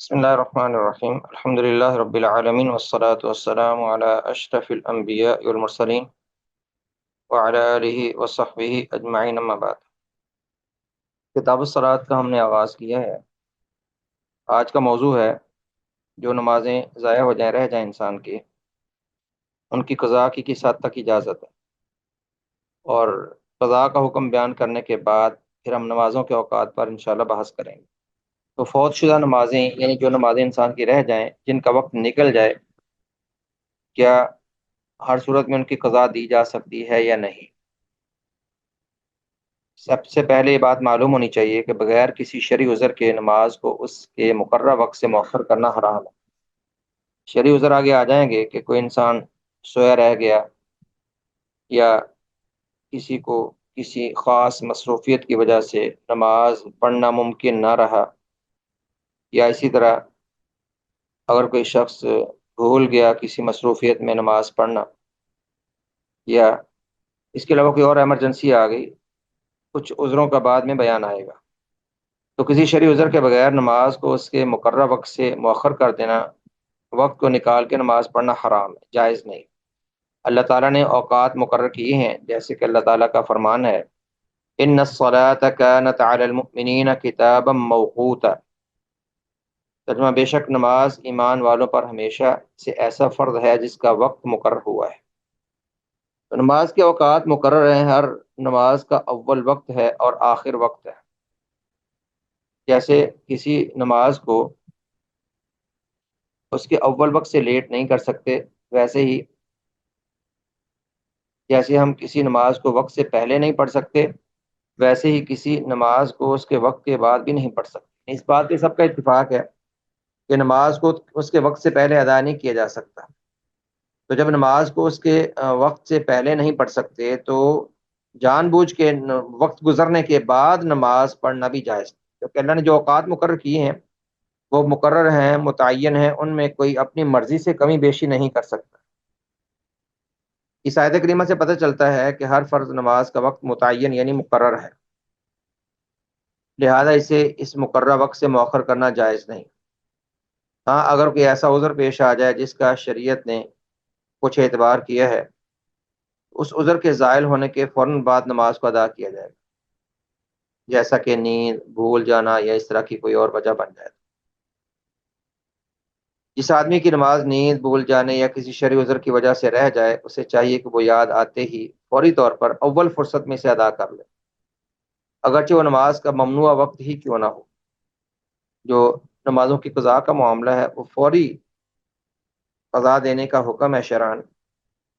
بسم الله الرحمن الرحيم الحمد لله رب العالمين والصلاة والسلام على أشرف الأنبياء والمرسلين وعلى آله وصحبه أجمعين أما بعد کتاب الصلاۃ کا ہم نے آغاز کیا ہے۔ آج کا موضوع ہے جو نمازیں ضائع ہو جائیں رہ جائیں انسان کی، ان کی قضا کی کس حد تک اجازت ہے، اور قضا کا حکم بیان کرنے کے بعد پھر ہم نمازوں کے اوقات پر انشاءاللہ بحث کریں گے۔ تو فوت شدہ نمازیں یعنی جو نمازیں انسان کی رہ جائیں، جن کا وقت نکل جائے، کیا ہر صورت میں ان کی قضا دی جا سکتی ہے یا نہیں؟ سب سے پہلے یہ بات معلوم ہونی چاہیے کہ بغیر کسی شرعی عذر کے نماز کو اس کے مقررہ وقت سے مؤخر کرنا حرام ہے۔ شرعی عذر آگے آ جائیں گے کہ کوئی انسان سویا رہ گیا، یا کسی کو کسی خاص مصروفیت کی وجہ سے نماز پڑھنا ممکن نہ رہا، یا اسی طرح اگر کوئی شخص بھول گیا کسی مصروفیت میں نماز پڑھنا، یا اس کے علاوہ کوئی اور ایمرجنسی آ گئی، کچھ عذروں کا بعد میں بیان آئے گا، تو کسی شرعی عذر کے بغیر نماز کو اس کے مقررہ وقت سے مؤخر کر دینا، وقت کو نکال کے نماز پڑھنا حرام ہے، جائز نہیں۔ اللہ تعالیٰ نے اوقات مقرر کیے ہیں، جیسے کہ اللہ تعالیٰ کا فرمان ہے ان الصلاۃ کانت علی المؤمنین کتابا موقوتا، ترجمہ بے شک نماز ایمان والوں پر ہمیشہ سے ایسا فرض ہے جس کا وقت مقرر ہوا ہے۔ تو نماز کے اوقات مقرر ہیں، ہر نماز کا اول وقت ہے اور آخر وقت ہے۔ جیسے کسی نماز کو اس کے اول وقت سے لیٹ نہیں کر سکتے، ویسے ہی جیسے ہم کسی نماز کو وقت سے پہلے نہیں پڑھ سکتے، ویسے ہی کسی نماز کو اس کے وقت کے بعد بھی نہیں پڑھ سکتے۔ اس بات پہ سب کا اتفاق ہے کہ نماز کو اس کے وقت سے پہلے ادا نہیں کیا جا سکتا۔ تو جب نماز کو اس کے وقت سے پہلے نہیں پڑھ سکتے، تو جان بوجھ کے وقت گزرنے کے بعد نماز پڑھنا بھی جائز ہے، کیونکہ اللہ نے جو اوقات مقرر کیے ہیں وہ مقرر ہیں، متعین ہیں، ان میں کوئی اپنی مرضی سے کمی بیشی نہیں کر سکتا۔ اس آیت کریمہ سے پتہ چلتا ہے کہ ہر فرض نماز کا وقت متعین یعنی مقرر ہے، لہذا اسے اس مقررہ وقت سے مؤخر کرنا جائز نہیں۔ ہاں، اگر کوئی ایسا عذر پیش آ جائے جس کا شریعت نے کچھ اعتبار کیا ہے، اس عذر کے زائل ہونے کے فوراً بعد نماز کو ادا کیا جائے، جیسا کہ نیند، بھول جانا یا اس طرح کی کوئی اور وجہ بن جائے۔ جس آدمی کی نماز نیند، بھول جانے یا کسی شرعی عذر کی وجہ سے رہ جائے، اسے چاہیے کہ وہ یاد آتے ہی فوری طور پر اول فرصت میں سے ادا کر لے، اگرچہ وہ نماز کا ممنوع وقت ہی کیوں نہ ہو۔ جو نمازوں کی قضا کا معاملہ ہے وہ فوری قضا دینے کا حکم ہے شرعاً،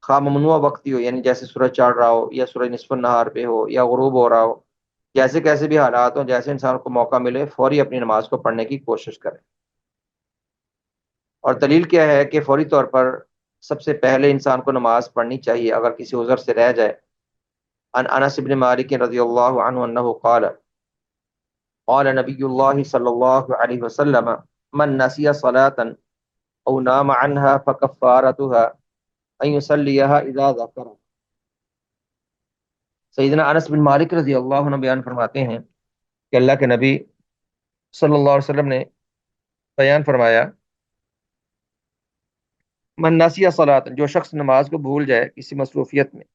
خواہ ممنوع وقت ہی ہو، یعنی جیسے سورج چڑھ رہا ہو، یا سورج نصف النہار پہ ہو، یا غروب ہو رہا ہو، جیسے کیسے بھی حالات ہوں، جیسے انسان کو موقع ملے فوری اپنی نماز کو پڑھنے کی کوشش کرے۔ اور دلیل کیا ہے کہ فوری طور پر سب سے پہلے انسان کو نماز پڑھنی چاہیے اگر کسی عذر سے رہ جائے؟ عن انس بن مالک رضی اللہ عنہ انہ قال قال نبی اللہ صلی اللہ علیہ وسلم من نسی صلاة او نام عنها فکفارتها ان یصلیها اذا ذکر۔ سیدنا انس بن مالک رضی اللہ عنہ بیان فرماتے ہیں کہ اللہ کے نبی صلی اللہ علیہ وسلم نے بیان فرمایا، من نسی صلاۃ، جو شخص نماز کو بھول جائے کسی مصروفیت میں،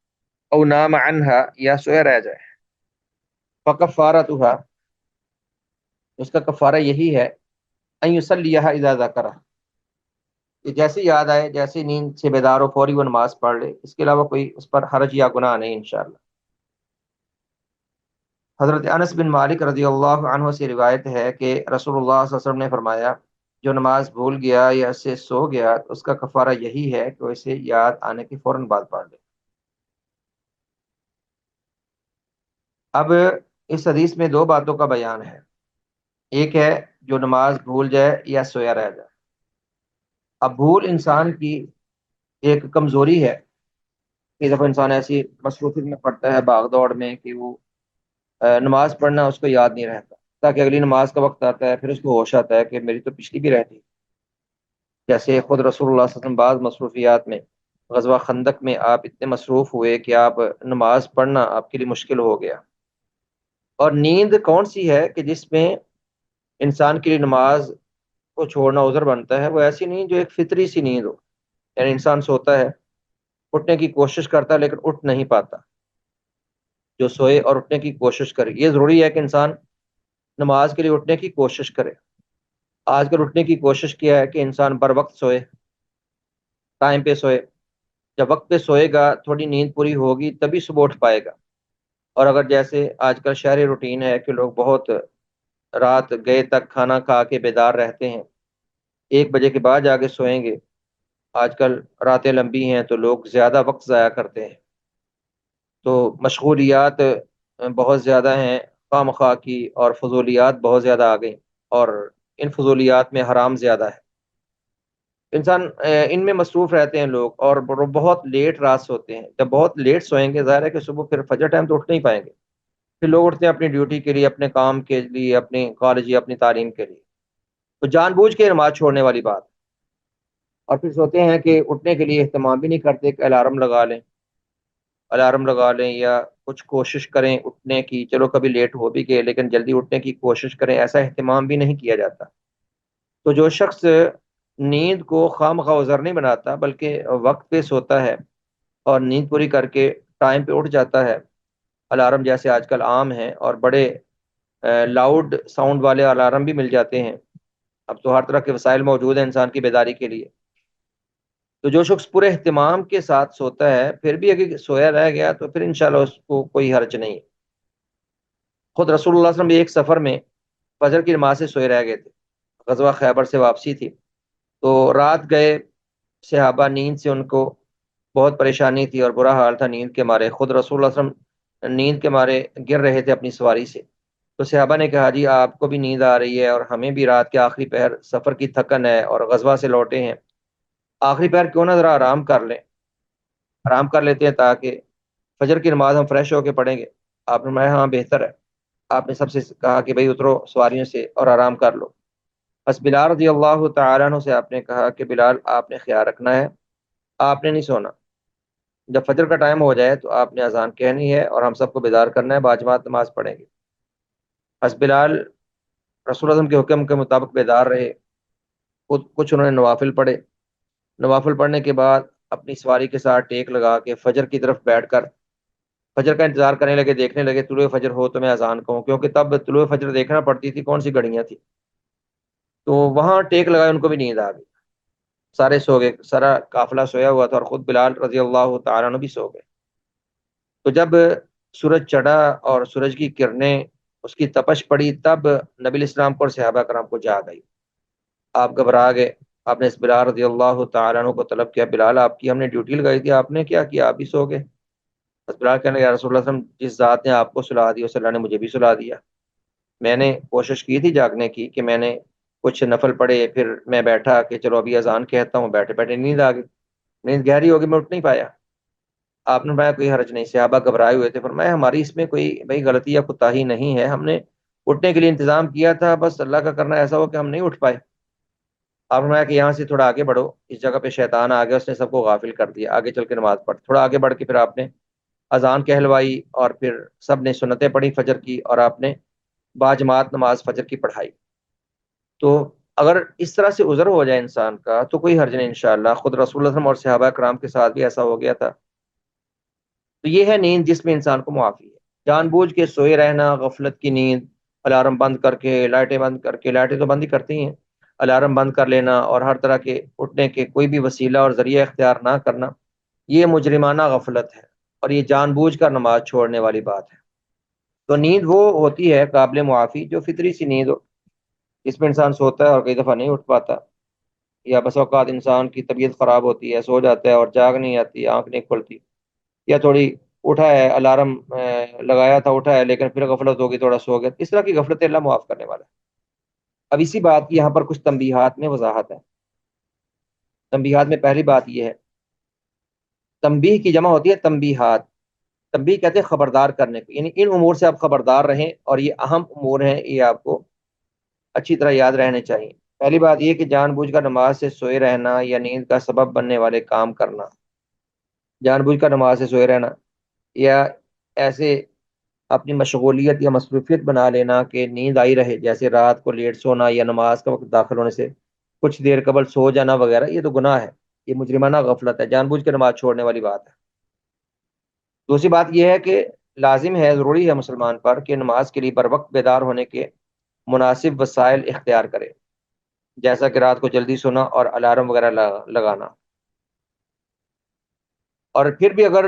او نام عنہا، یا سویا رہ جائے، فکفارتها، اس کا کفارہ یہی ہے، ان یصلیها اذا ذکر، کہ جیسے یاد آئے، جیسے نیند سے بیدار ہو فوری وہ نماز پڑھ لے، اس کے علاوہ کوئی اس پر حرج یا گناہ نہیں انشاءاللہ۔ حضرت انس بن مالک رضی اللہ عنہ سے روایت ہے کہ رسول اللہ صلی اللہ علیہ وسلم نے فرمایا، جو نماز بھول گیا یا اسے سو گیا تو اس کا کفارہ یہی ہے کہ وہ اسے یاد آنے کے فوراً بعد پڑھ لے۔ اب اس حدیث میں دو باتوں کا بیان ہے، ایک ہے جو نماز بھول جائے یا سویا رہ جائے۔ اب بھول انسان کی ایک کمزوری ہے کہ جب انسان ایسی مصروفیت میں پڑتا ہے، باغ دوڑ میں، کہ وہ نماز پڑھنا اس کو یاد نہیں رہتا، تاکہ اگلی نماز کا وقت آتا ہے پھر اس کو ہوش آتا ہے کہ میری تو پچھلی بھی رہتی۔ جیسے خود رسول اللہ صلی اللہ علیہ وسلم بعض مصروفیات میں، غزوہ خندق میں آپ اتنے مصروف ہوئے کہ آپ نماز پڑھنا آپ کے لیے مشکل ہو گیا۔ اور نیند کون سی ہے کہ جس میں انسان کے لیے نماز کو چھوڑنا عذر بنتا ہے وہ ایسی نیند جو ایک فطری سی نیند ہو، یعنی انسان سوتا ہے، اٹھنے کی کوشش کرتا ہے لیکن اٹھ نہیں پاتا، جو سوئے اور اٹھنے کی کوشش کرے۔ یہ ضروری ہے کہ انسان نماز کے لیے اٹھنے کی کوشش کرے۔ آج کل اٹھنے کی کوشش کیا ہے کہ انسان بر وقت سوئے، ٹائم پہ سوئے، جب وقت پہ سوئے گا تھوڑی نیند پوری ہوگی تبھی صبح اٹھ پائے گا۔ اور اگر جیسے آج کل شہری روٹین ہے کہ لوگ بہت رات گئے تک کھانا کھا کے بیدار رہتے ہیں، 1 بجے کے بعد جا کے سوئیں گے، آج کل راتیں لمبی ہیں تو لوگ زیادہ وقت ضائع کرتے ہیں، تو مشغولیات بہت زیادہ ہیں، خواہ مخواہ کی، اور فضولیات بہت زیادہ آ گئیں، اور ان فضولیات میں حرام زیادہ ہے۔ انسان ان میں مصروف رہتے ہیں لوگ، اور بہت لیٹ رات سوتے ہیں۔ جب بہت لیٹ سوئیں گے ظاہر ہے کہ صبح پھر فجر ٹائم تو اٹھ نہیں پائیں گے، پھر لوگ اٹھتے ہیں اپنی ڈیوٹی کے لیے، اپنے کام کے لیے، اپنی کالج یا اپنی تعلیم کے لیے، تو جان بوجھ کے نماز چھوڑنے والی بات۔ اور پھر سوتے ہیں کہ اٹھنے کے لیے اہتمام بھی نہیں کرتے کہ الارم لگا لیں یا کچھ کوشش کریں اٹھنے کی، چلو کبھی لیٹ ہو بھی گئے لیکن جلدی اٹھنے کی کوشش کریں، ایسا اہتمام بھی نہیں کیا جاتا۔ تو جو شخص نیند کو خواہ مخواہ عذر نہیں بناتا بلکہ وقت پہ سوتا ہے اور نیند پوری کر کے ٹائم پہ اٹھ جاتا ہے، الارم جیسے آج کل عام ہیں، اور بڑے لاؤڈ ساؤنڈ والے الارم بھی مل جاتے ہیں، اب تو ہر طرح کے وسائل موجود ہیں انسان کی بیداری کے لیے، تو جو شخص پورے اہتمام کے ساتھ سوتا ہے پھر بھی اگر سویا رہ گیا تو پھر انشاءاللہ اس کو کوئی حرج نہیں ہے۔ خود رسول اللہ صلی اللہ علیہ وسلم بھی ایک سفر میں فجر کی نماز سے سوئے رہ گئے تھے، غزوہ خیبر سے واپسی تھی، تو رات گئے صحابہ، نیند سے ان کو بہت پریشانی تھی اور برا حال تھا نیند کے مارے، خود رسول اللہ صلی اللہ علیہ وسلم نیند کے مارے گر رہے تھے اپنی سواری سے، تو صحابہ نے کہا جی آپ کو بھی نیند آ رہی ہے اور ہمیں بھی رات کے آخری پہر سفر کی تھکن ہے اور غزوہ سے لوٹے ہیں، آخری پہر کیوں نہ ذرا آرام کر لیں، آرام کر لیتے ہیں تاکہ فجر کی نماز ہم فریش ہو کے پڑھیں گے۔ آپ نے فرمایا ہاں بہتر ہے۔ آپ نے سب سے کہا کہ بھئی اترو سواریوں سے اور آرام کر لو۔ بس بلال رضی اللہ تعالیٰ عنہ سے آپ نے کہا کہ بلال آپ نے خیال رکھنا ہے، آپ نے نہیں سونا، جب فجر کا ٹائم ہو جائے تو آپ نے اذان کہنی ہے اور ہم سب کو بیدار کرنا ہے، باجماعت نماز پڑھیں گے۔ بس بلال رسول اللہ کے حکم کے مطابق بیدار رہے، کچھ انہوں نے نوافل پڑھے، نوافل پڑھنے کے بعد اپنی سواری کے ساتھ ٹیک لگا کے فجر کی طرف بیٹھ کر فجر کا انتظار کرنے لگے، دیکھنے لگے طلوع فجر ہو تو میں اذان کہوں، کیونکہ تب طلوع فجر دیکھنا پڑتی تھی کون سی گھڑیاں تھی، تو وہاں ٹیک لگائے، ان کو بھی نیند آ گئی، سارے سو گئے، سارا قافلہ سویا ہوا تھا اور خود بلال رضی اللہ تعالیٰ عنہ بھی سو گئے۔ تو جب سورج چڑھا اور سورج کی کرنیں اس کی تپش پڑی تب نبی علیہ السلام کو اور صحابہ کرام کو جاگ آئی، آپ گھبرا گئے، آپ نے اس بلال رضی اللہ تعالیٰ عنہ کو طلب کیا، بلال آپ کی ہم نے ڈیوٹی لگائی تھی، آپ نے کیا کیا، آپ بھی سو گئے؟ بس بلال کہنے لگے یا رسول اللہ صلی اللہ علیہ وسلم، جس ذات نے آپ کو سلا دی اس اللہ نے مجھے بھی سلا دیا، میں نے کوشش کی تھی جاگنے کی کہ میں نے کچھ نفل پڑھے، پھر میں بیٹھا کہ چلو ابھی اذان کہتا ہوں، بیٹھے بیٹھے نیند آ گئی، نیند گہری ہوگی، میں اٹھ نہیں پایا۔ آپ نے فرمایا کوئی حرج نہیں، صحابہ گھبرائے ہوئے تھے، فرمایا ہماری اس میں کوئی بھائی غلطی یا کوتاہی نہیں ہے، ہم نے اٹھنے کے لیے انتظام کیا تھا، بس اللہ کا کرنا ایسا ہو کہ ہم نہیں اٹھ پائے۔ آپ نے فرمایا کہ یہاں سے تھوڑا آگے بڑھو، اس جگہ پہ شیطان آ گیا، اس نے سب کو غافل کر دیا، آگے چل کے نماز پڑھ، تھوڑا آگے بڑھ کے پھر آپ نے اذان کہلوائی اور پھر سب نے سنتیں پڑھی فجر کی اور آپ نے باجماعت نماز فجر کی پڑھائی۔ تو اگر اس طرح سے عذر ہو جائے انسان کا تو کوئی حرج نہیں انشاءاللہ، خود رسول اللہ صلی اللہ علیہ وسلم اور صحابہ کرام کے ساتھ بھی ایسا ہو گیا تھا۔ تو یہ ہے نیند جس میں انسان کو معافی ہے، جان بوجھ کے سوئے رہنا، غفلت کی نیند، الارم بند کر کے، لائٹیں بند کر کے، لائٹیں تو بند ہی کرتی ہیں، الارم بند کر لینا اور ہر طرح کے اٹھنے کے کوئی بھی وسیلہ اور ذریعہ اختیار نہ کرنا، یہ مجرمانہ غفلت ہے اور یہ جان بوجھ کر نماز چھوڑنے والی بات ہے۔ تو نیند وہ ہوتی ہے قابل معافی جو فطری سی نیند ہو، اس میں انسان سوتا ہے اور کئی دفعہ نہیں اٹھ پاتا، یا بس اوقات انسان کی طبیعت خراب ہوتی ہے، سو جاتا ہے اور جاگ نہیں آتی، آنکھ نہیں کھلتی، یا تھوڑی اٹھا ہے الارم لگایا تھا اٹھا ہے لیکن پھر غفلت ہوگی تھوڑا سو گیا، اس طرح کی غفلت اللہ معاف کرنے والا ہے۔ اب اسی بات کی یہاں پر کچھ تنبیہات میں وضاحت ہے۔ تنبیہات میں پہلی بات یہ ہے، تنبیہ کی جمع ہوتی ہے تنبیہات، تنبیہ کہتے ہیں خبردار کرنے کو، یعنی ان امور سے آپ خبردار رہیں اور یہ اہم امور ہیں، یہ آپ کو اچھی طرح یاد رہنے چاہیے۔ پہلی بات یہ کہ جان بوجھ کر نماز سے سوئے رہنا یا نیند کا سبب بننے والے کام کرنا، جان بوجھ کر نماز سے سوئے رہنا یا ایسے اپنی مشغولیت یا مصروفیت بنا لینا کہ نیند آئی رہے، جیسے رات کو لیٹ سونا یا نماز کا وقت داخل ہونے سے کچھ دیر قبل سو جانا وغیرہ، یہ تو گناہ ہے، یہ مجرمانہ غفلت ہے، جان بوجھ کے نماز چھوڑنے والی بات ہے۔ دوسری بات یہ ہے کہ لازم ہے، ضروری ہے مسلمان پر کہ نماز کے لیے بر وقت بیدار ہونے کے مناسب وسائل اختیار کرے، جیسا کہ رات کو جلدی سونا اور الارم وغیرہ لگانا۔ اور پھر بھی اگر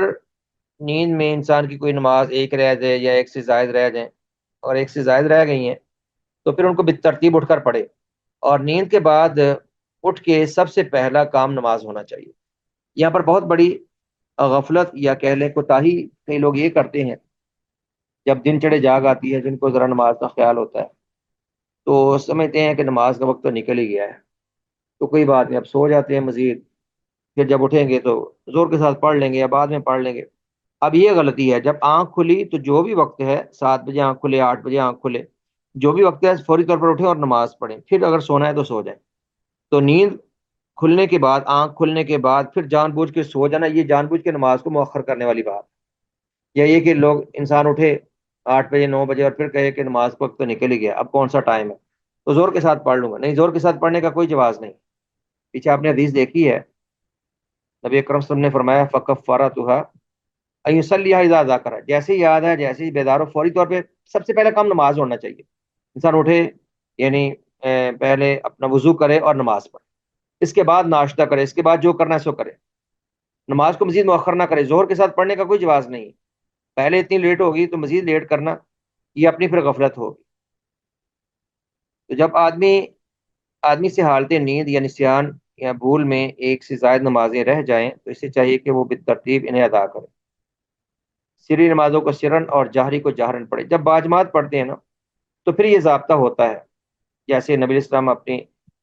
نیند میں انسان کی کوئی نماز ایک رہ جائے یا ایک سے زائد رہ جائیں، اور ایک سے زائد رہ گئی ہیں، تو پھر ان کو بالترتیب اٹھ کر پڑھے، اور نیند کے بعد اٹھ کے سب سے پہلا کام نماز ہونا چاہیے۔ یہاں پر بہت بڑی غفلت یا کہہ لیں کوتاہی کئی لوگ یہ کرتے ہیں، جب دن چڑھے جاگ آتی ہے، جن کو ذرا نماز کا خیال ہوتا ہے، تو سمجھتے ہیں کہ نماز کا وقت تو نکل ہی گیا ہے، تو کوئی بات نہیں، اب سو جاتے ہیں مزید، پھر جب اٹھیں گے تو زور کے ساتھ پڑھ لیں گے یا بعد میں پڑھ لیں گے۔ اب یہ غلطی ہے، جب آنکھ کھلی تو جو بھی وقت ہے، 7 بجے آنکھ کھلے، 8 بجے آنکھ کھلے، جو بھی وقت ہے فوری طور پر اٹھیں اور نماز پڑھیں، پھر اگر سونا ہے تو سو جائیں۔ تو نیند کھلنے کے بعد، آنکھ کھلنے کے بعد پھر جان بوجھ کے سو جانا، یہ جان بوجھ کے نماز کو مؤخر کرنے والی بات ہے۔ یا یہ کہ لوگ، انسان اٹھے 8 بجے 9 بجے اور پھر کہے کہ نماز کا وقت تو نکل ہی گیا، اب کون سا ٹائم ہے، تو زور کے ساتھ پڑھ لوں گا۔ نہیں، زور کے ساتھ پڑھنے کا کوئی جواز نہیں۔ پیچھے آپ نے حدیث دیکھی ہے، نبی اکرم صلی اللہ علیہ وسلم نے فرمایا فکفارتها ان یصلی اذا ذکر، جیسے ہی یاد ہے، جیسے ہی بیدار ہو، فوری طور پہ سب سے پہلا کام نماز ہونا چاہیے۔ انسان اٹھے، یعنی پہلے اپنا وضو کرے اور نماز پڑھے، اس کے بعد ناشتہ کرے، اس کے بعد جو کرنا ہے سو کرے، نماز کو مزید مؤخر نہ کرے۔ زہر کے ساتھ پڑھنے کا کوئی جواز نہیں، پہلے اتنی لیٹ ہوگی تو مزید لیٹ کرنا، یہ اپنی پھر غفلت ہوگی۔ تو جب آدمی سے حالت نیند یا نسیان یا بھول میں ایک سے زائد نمازیں رہ جائیں تو اسے چاہیے کہ وہ بالترتیب انہیں ادا کرے، سری نمازوں کو سرن اور جہری کو جہرن پڑھے۔ جب باجماعت پڑھتے ہیں نا، تو پھر یہ ضابطہ ہوتا ہے، جیسے نبی اسلام اپنی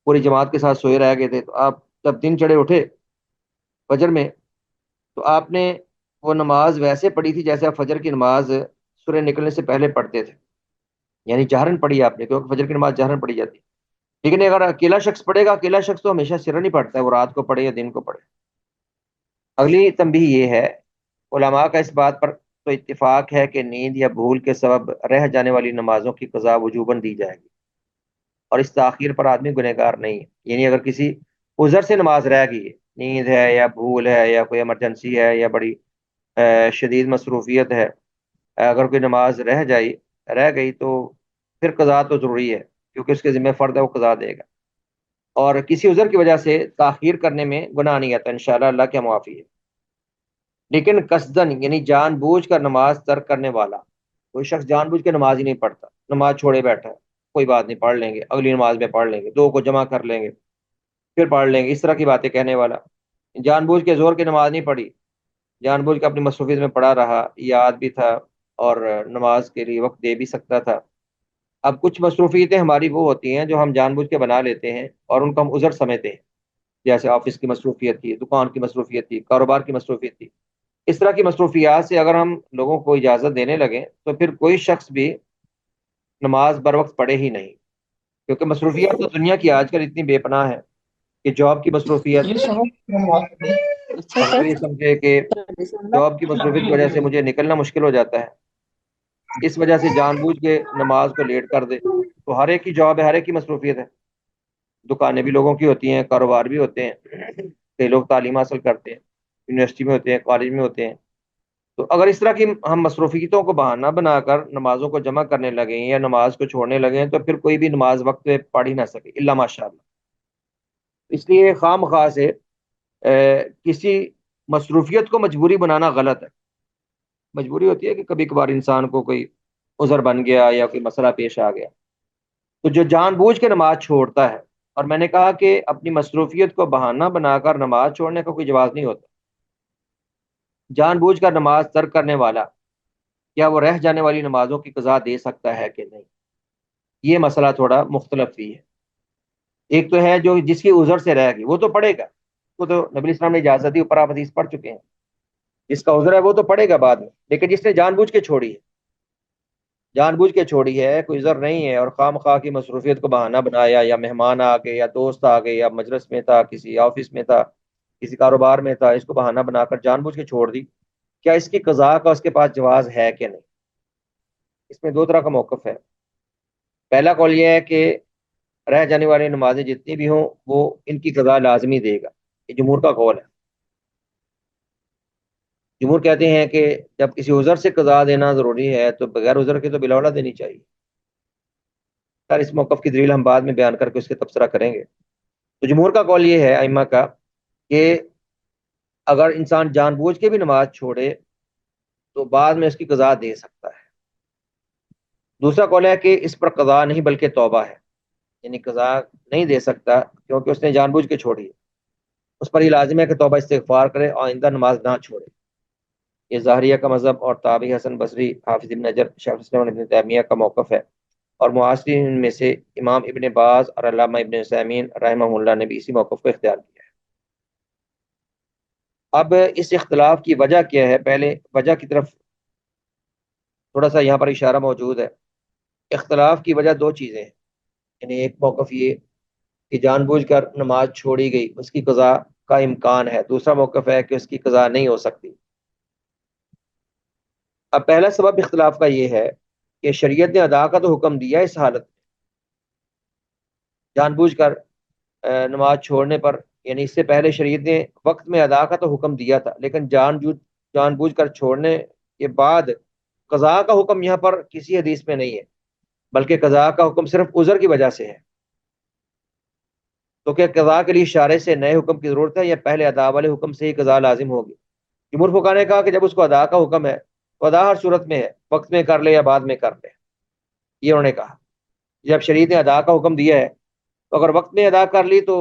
پوری جماعت کے ساتھ سوئے رہ گئے تھے، تو آپ جب دن چڑھے اٹھے فجر میں، تو آپ نے وہ نماز ویسے پڑھی تھی جیسے آپ فجر کی نماز سورج نکلنے سے پہلے پڑھتے تھے، یعنی جہرن پڑھی آپ نے، کیونکہ فجر کی نماز جہرن پڑھی جاتی ہے۔ لیکن اگر اکیلا شخص پڑھے گا، اکیلا شخص تو ہمیشہ سرن ہی پڑھتا ہے، وہ رات کو پڑھے یا دن کو پڑھے۔ اگلی تنبیہ یہ ہے، علماء کا اس بات پر تو اتفاق ہے کہ نیند یا بھول کے سبب رہ جانے والی نمازوں کی قضا وجوباً دی جائے گی، اور اس تاخیر پر آدمی گنہگار نہیں ہے۔ یعنی اگر کسی عذر سے نماز رہ گئی ہے، نیند ہے یا بھول ہے یا کوئی ایمرجنسی ہے یا بڑی شدید مصروفیت ہے، اگر کوئی نماز رہ گئی تو پھر قضا تو ضروری ہے، کیونکہ اس کے ذمہ فرض ہے، وہ قضا دے گا۔ اور کسی عذر کی وجہ سے تاخیر کرنے میں گناہ نہیں آتا، انشاءاللہ اللہ کیا معافی ہے۔ لیکن قصدن، یعنی جان بوجھ کر نماز ترک کرنے والا، کوئی شخص جان بوجھ کے نماز ہی نہیں پڑھتا، نماز چھوڑے بیٹھا ہے، کوئی بات نہیں، پڑھ لیں گے، اگلی نماز میں پڑھ لیں گے، دو کو جمع کر لیں گے، پھر پڑھ لیں گے، اس طرح کی باتیں کہنے والا، جان بوجھ کے زور کی نماز نہیں پڑھی، جان بوجھ کے اپنی مصروفیت میں پڑھا رہا، یاد بھی تھا اور نماز کے لیے وقت دے بھی سکتا تھا۔ اب کچھ مصروفیتیں ہماری وہ ہوتی ہیں جو ہم جان بوجھ کے بنا لیتے ہیں اور ان کو ہم عذر سمجھتے ہیں، جیسے آفس کی مصروفیت تھی، دکان کی مصروفیت تھی، کاروبار کی مصروفیت تھی۔ اس طرح کی مصروفیات سے اگر ہم لوگوں کو اجازت دینے لگیں تو پھر کوئی شخص بھی نماز بر وقت پڑھے ہی نہیں، کیونکہ مصروفیات تو دنیا کی آج کل اتنی بے پناہ ہے کہ جاب کی مصروفیت، اگر یہ سمجھے کہ جاب کی مصروفیت کی وجہ سے مجھے نکلنا مشکل ہو جاتا ہے، اس وجہ سے جان بوجھ کے نماز کو لیٹ کر دے، تو ہر ایک کی جاب ہے، ہر ایک کی مصروفیت ہے، دکانیں بھی لوگوں کی ہوتی ہیں، کاروبار بھی ہوتے ہیں، کئی لوگ تعلیم حاصل کرتے ہیں، یونیورسٹی میں ہوتے ہیں، کالج میں ہوتے ہیں۔ تو اگر اس طرح کی ہم مصروفیتوں کو بہانہ بنا کر نمازوں کو جمع کرنے لگیں یا نماز کو چھوڑنے لگیں تو پھر کوئی بھی نماز وقت پہ پڑھ ہی نہ سکے الا ماشاء اللہ۔ اس لیے خام خواہ سے کسی مصروفیت کو مجبوری بنانا غلط ہے۔ مجبوری ہوتی ہے کہ کبھی کبھار انسان کو کوئی عذر بن گیا یا کوئی مسئلہ پیش آ گیا، تو جو جان بوجھ کے نماز چھوڑتا ہے، اور میں نے کہا کہ اپنی مصروفیت کو بہانہ بنا کر نماز چھوڑنے کا کوئی جواز نہیں ہوتا، جان بوجھ کر نماز ترک کرنے والا کیا وہ رہ جانے والی نمازوں کی قضا دے سکتا ہے کہ نہیں، یہ مسئلہ تھوڑا مختلف بھی ہے۔ ایک تو ہے جو جس کی عذر سے رہ گئی، وہ تو پڑھے گا، وہ تو نبی اسلام نے اجازت دی، اوپر آپ حدیث پڑھ چکے ہیں، جس کا عذر ہے وہ تو پڑھے گا بعد میں۔ لیکن جس نے جان بوجھ کے چھوڑی ہے، جان بوجھ کے چھوڑی ہے، کوئی عذر نہیں ہے، اور خواہ مخواہ کی مصروفیت کو بہانہ بنایا، یا مہمان آ گئے یا دوست آ گئے یا مجلس میں تھا، کسی آفس میں تھا، کسی کاروبار میں تھا، اس کو بہانہ بنا کر جان بوجھ کے چھوڑ دی، کیا اس کی قضا کا اس کے پاس جواز ہے کہ نہیں؟ اس میں دو طرح کا موقف ہے۔ پہلا قول یہ ہے کہ رہ جانے والی نمازیں جتنی بھی ہوں وہ ان کی قضا لازمی دے گا. یہ جمہور کا قول ہے. جمہور کہتے ہیں کہ جب کسی عذر سے قضا دینا ضروری ہے تو بغیر عذر کے تو بلا دینی چاہیے. سر اس موقف کی دلیل ہم بعد میں بیان کر کے اس کے تبصرہ کریں گے. تو جمہور کا قول یہ ہے ائمہ کا کہ اگر انسان جان بوجھ کے بھی نماز چھوڑے تو بعد میں اس کی قضا دے سکتا ہے. دوسرا قول ہے کہ اس پر قضا نہیں بلکہ توبہ ہے، یعنی قضا نہیں دے سکتا کیونکہ اس نے جان بوجھ کے چھوڑی ہے. اس پر یہ لازم ہے کہ توبہ استغفار کرے اور آئندہ نماز نہ چھوڑے. یہ ظاہریہ کا مذہب اور تابعی حسن بصری، حافظ ابن نجر، شیخ الاسلام ابن تیمیہ کا موقف ہے، اور معاصرین میں سے امام ابن باز اور علامہ ابن عثیمین رحمہ اللہ نے بھی اسی موقف کو اختیار کیا ہے. اب اس اختلاف کی وجہ کیا ہے؟ پہلے وجہ کی طرف تھوڑا سا یہاں پر اشارہ موجود ہے. اختلاف کی وجہ دو چیزیں ہیں، یعنی ایک موقف یہ کہ جان بوجھ کر نماز چھوڑی گئی اس کی قضا کا امکان ہے، دوسرا موقف ہے کہ اس کی قضا نہیں ہو سکتی. اب پہلا سبب اختلاف کا یہ ہے کہ شریعت نے ادا کا تو حکم دیا اس حالت میں، جان بوجھ کر نماز چھوڑنے پر، یعنی اس سے پہلے شریعت نے وقت میں ادا کا تو حکم دیا تھا، لیکن جان بوجھ کر چھوڑنے کے بعد قضا کا حکم یہاں پر کسی حدیث میں نہیں ہے، بلکہ قضا کا حکم صرف عذر کی وجہ سے ہے. تو کیا قضا کے لیے اشارے سے نئے حکم کی ضرورت ہے یا پہلے ادا والے حکم سے ہی قضا لازم ہوگی؟ جمہور فقہا نے کہا کہ جب اس کو ادا کا حکم ہے تو ادا ہر صورت میں ہے، وقت میں کر لے یا بعد میں کر لے. یہ انہوں نے کہا جب شریعت نے ادا کا حکم دیا ہے تو اگر وقت میں ادا کر لی تو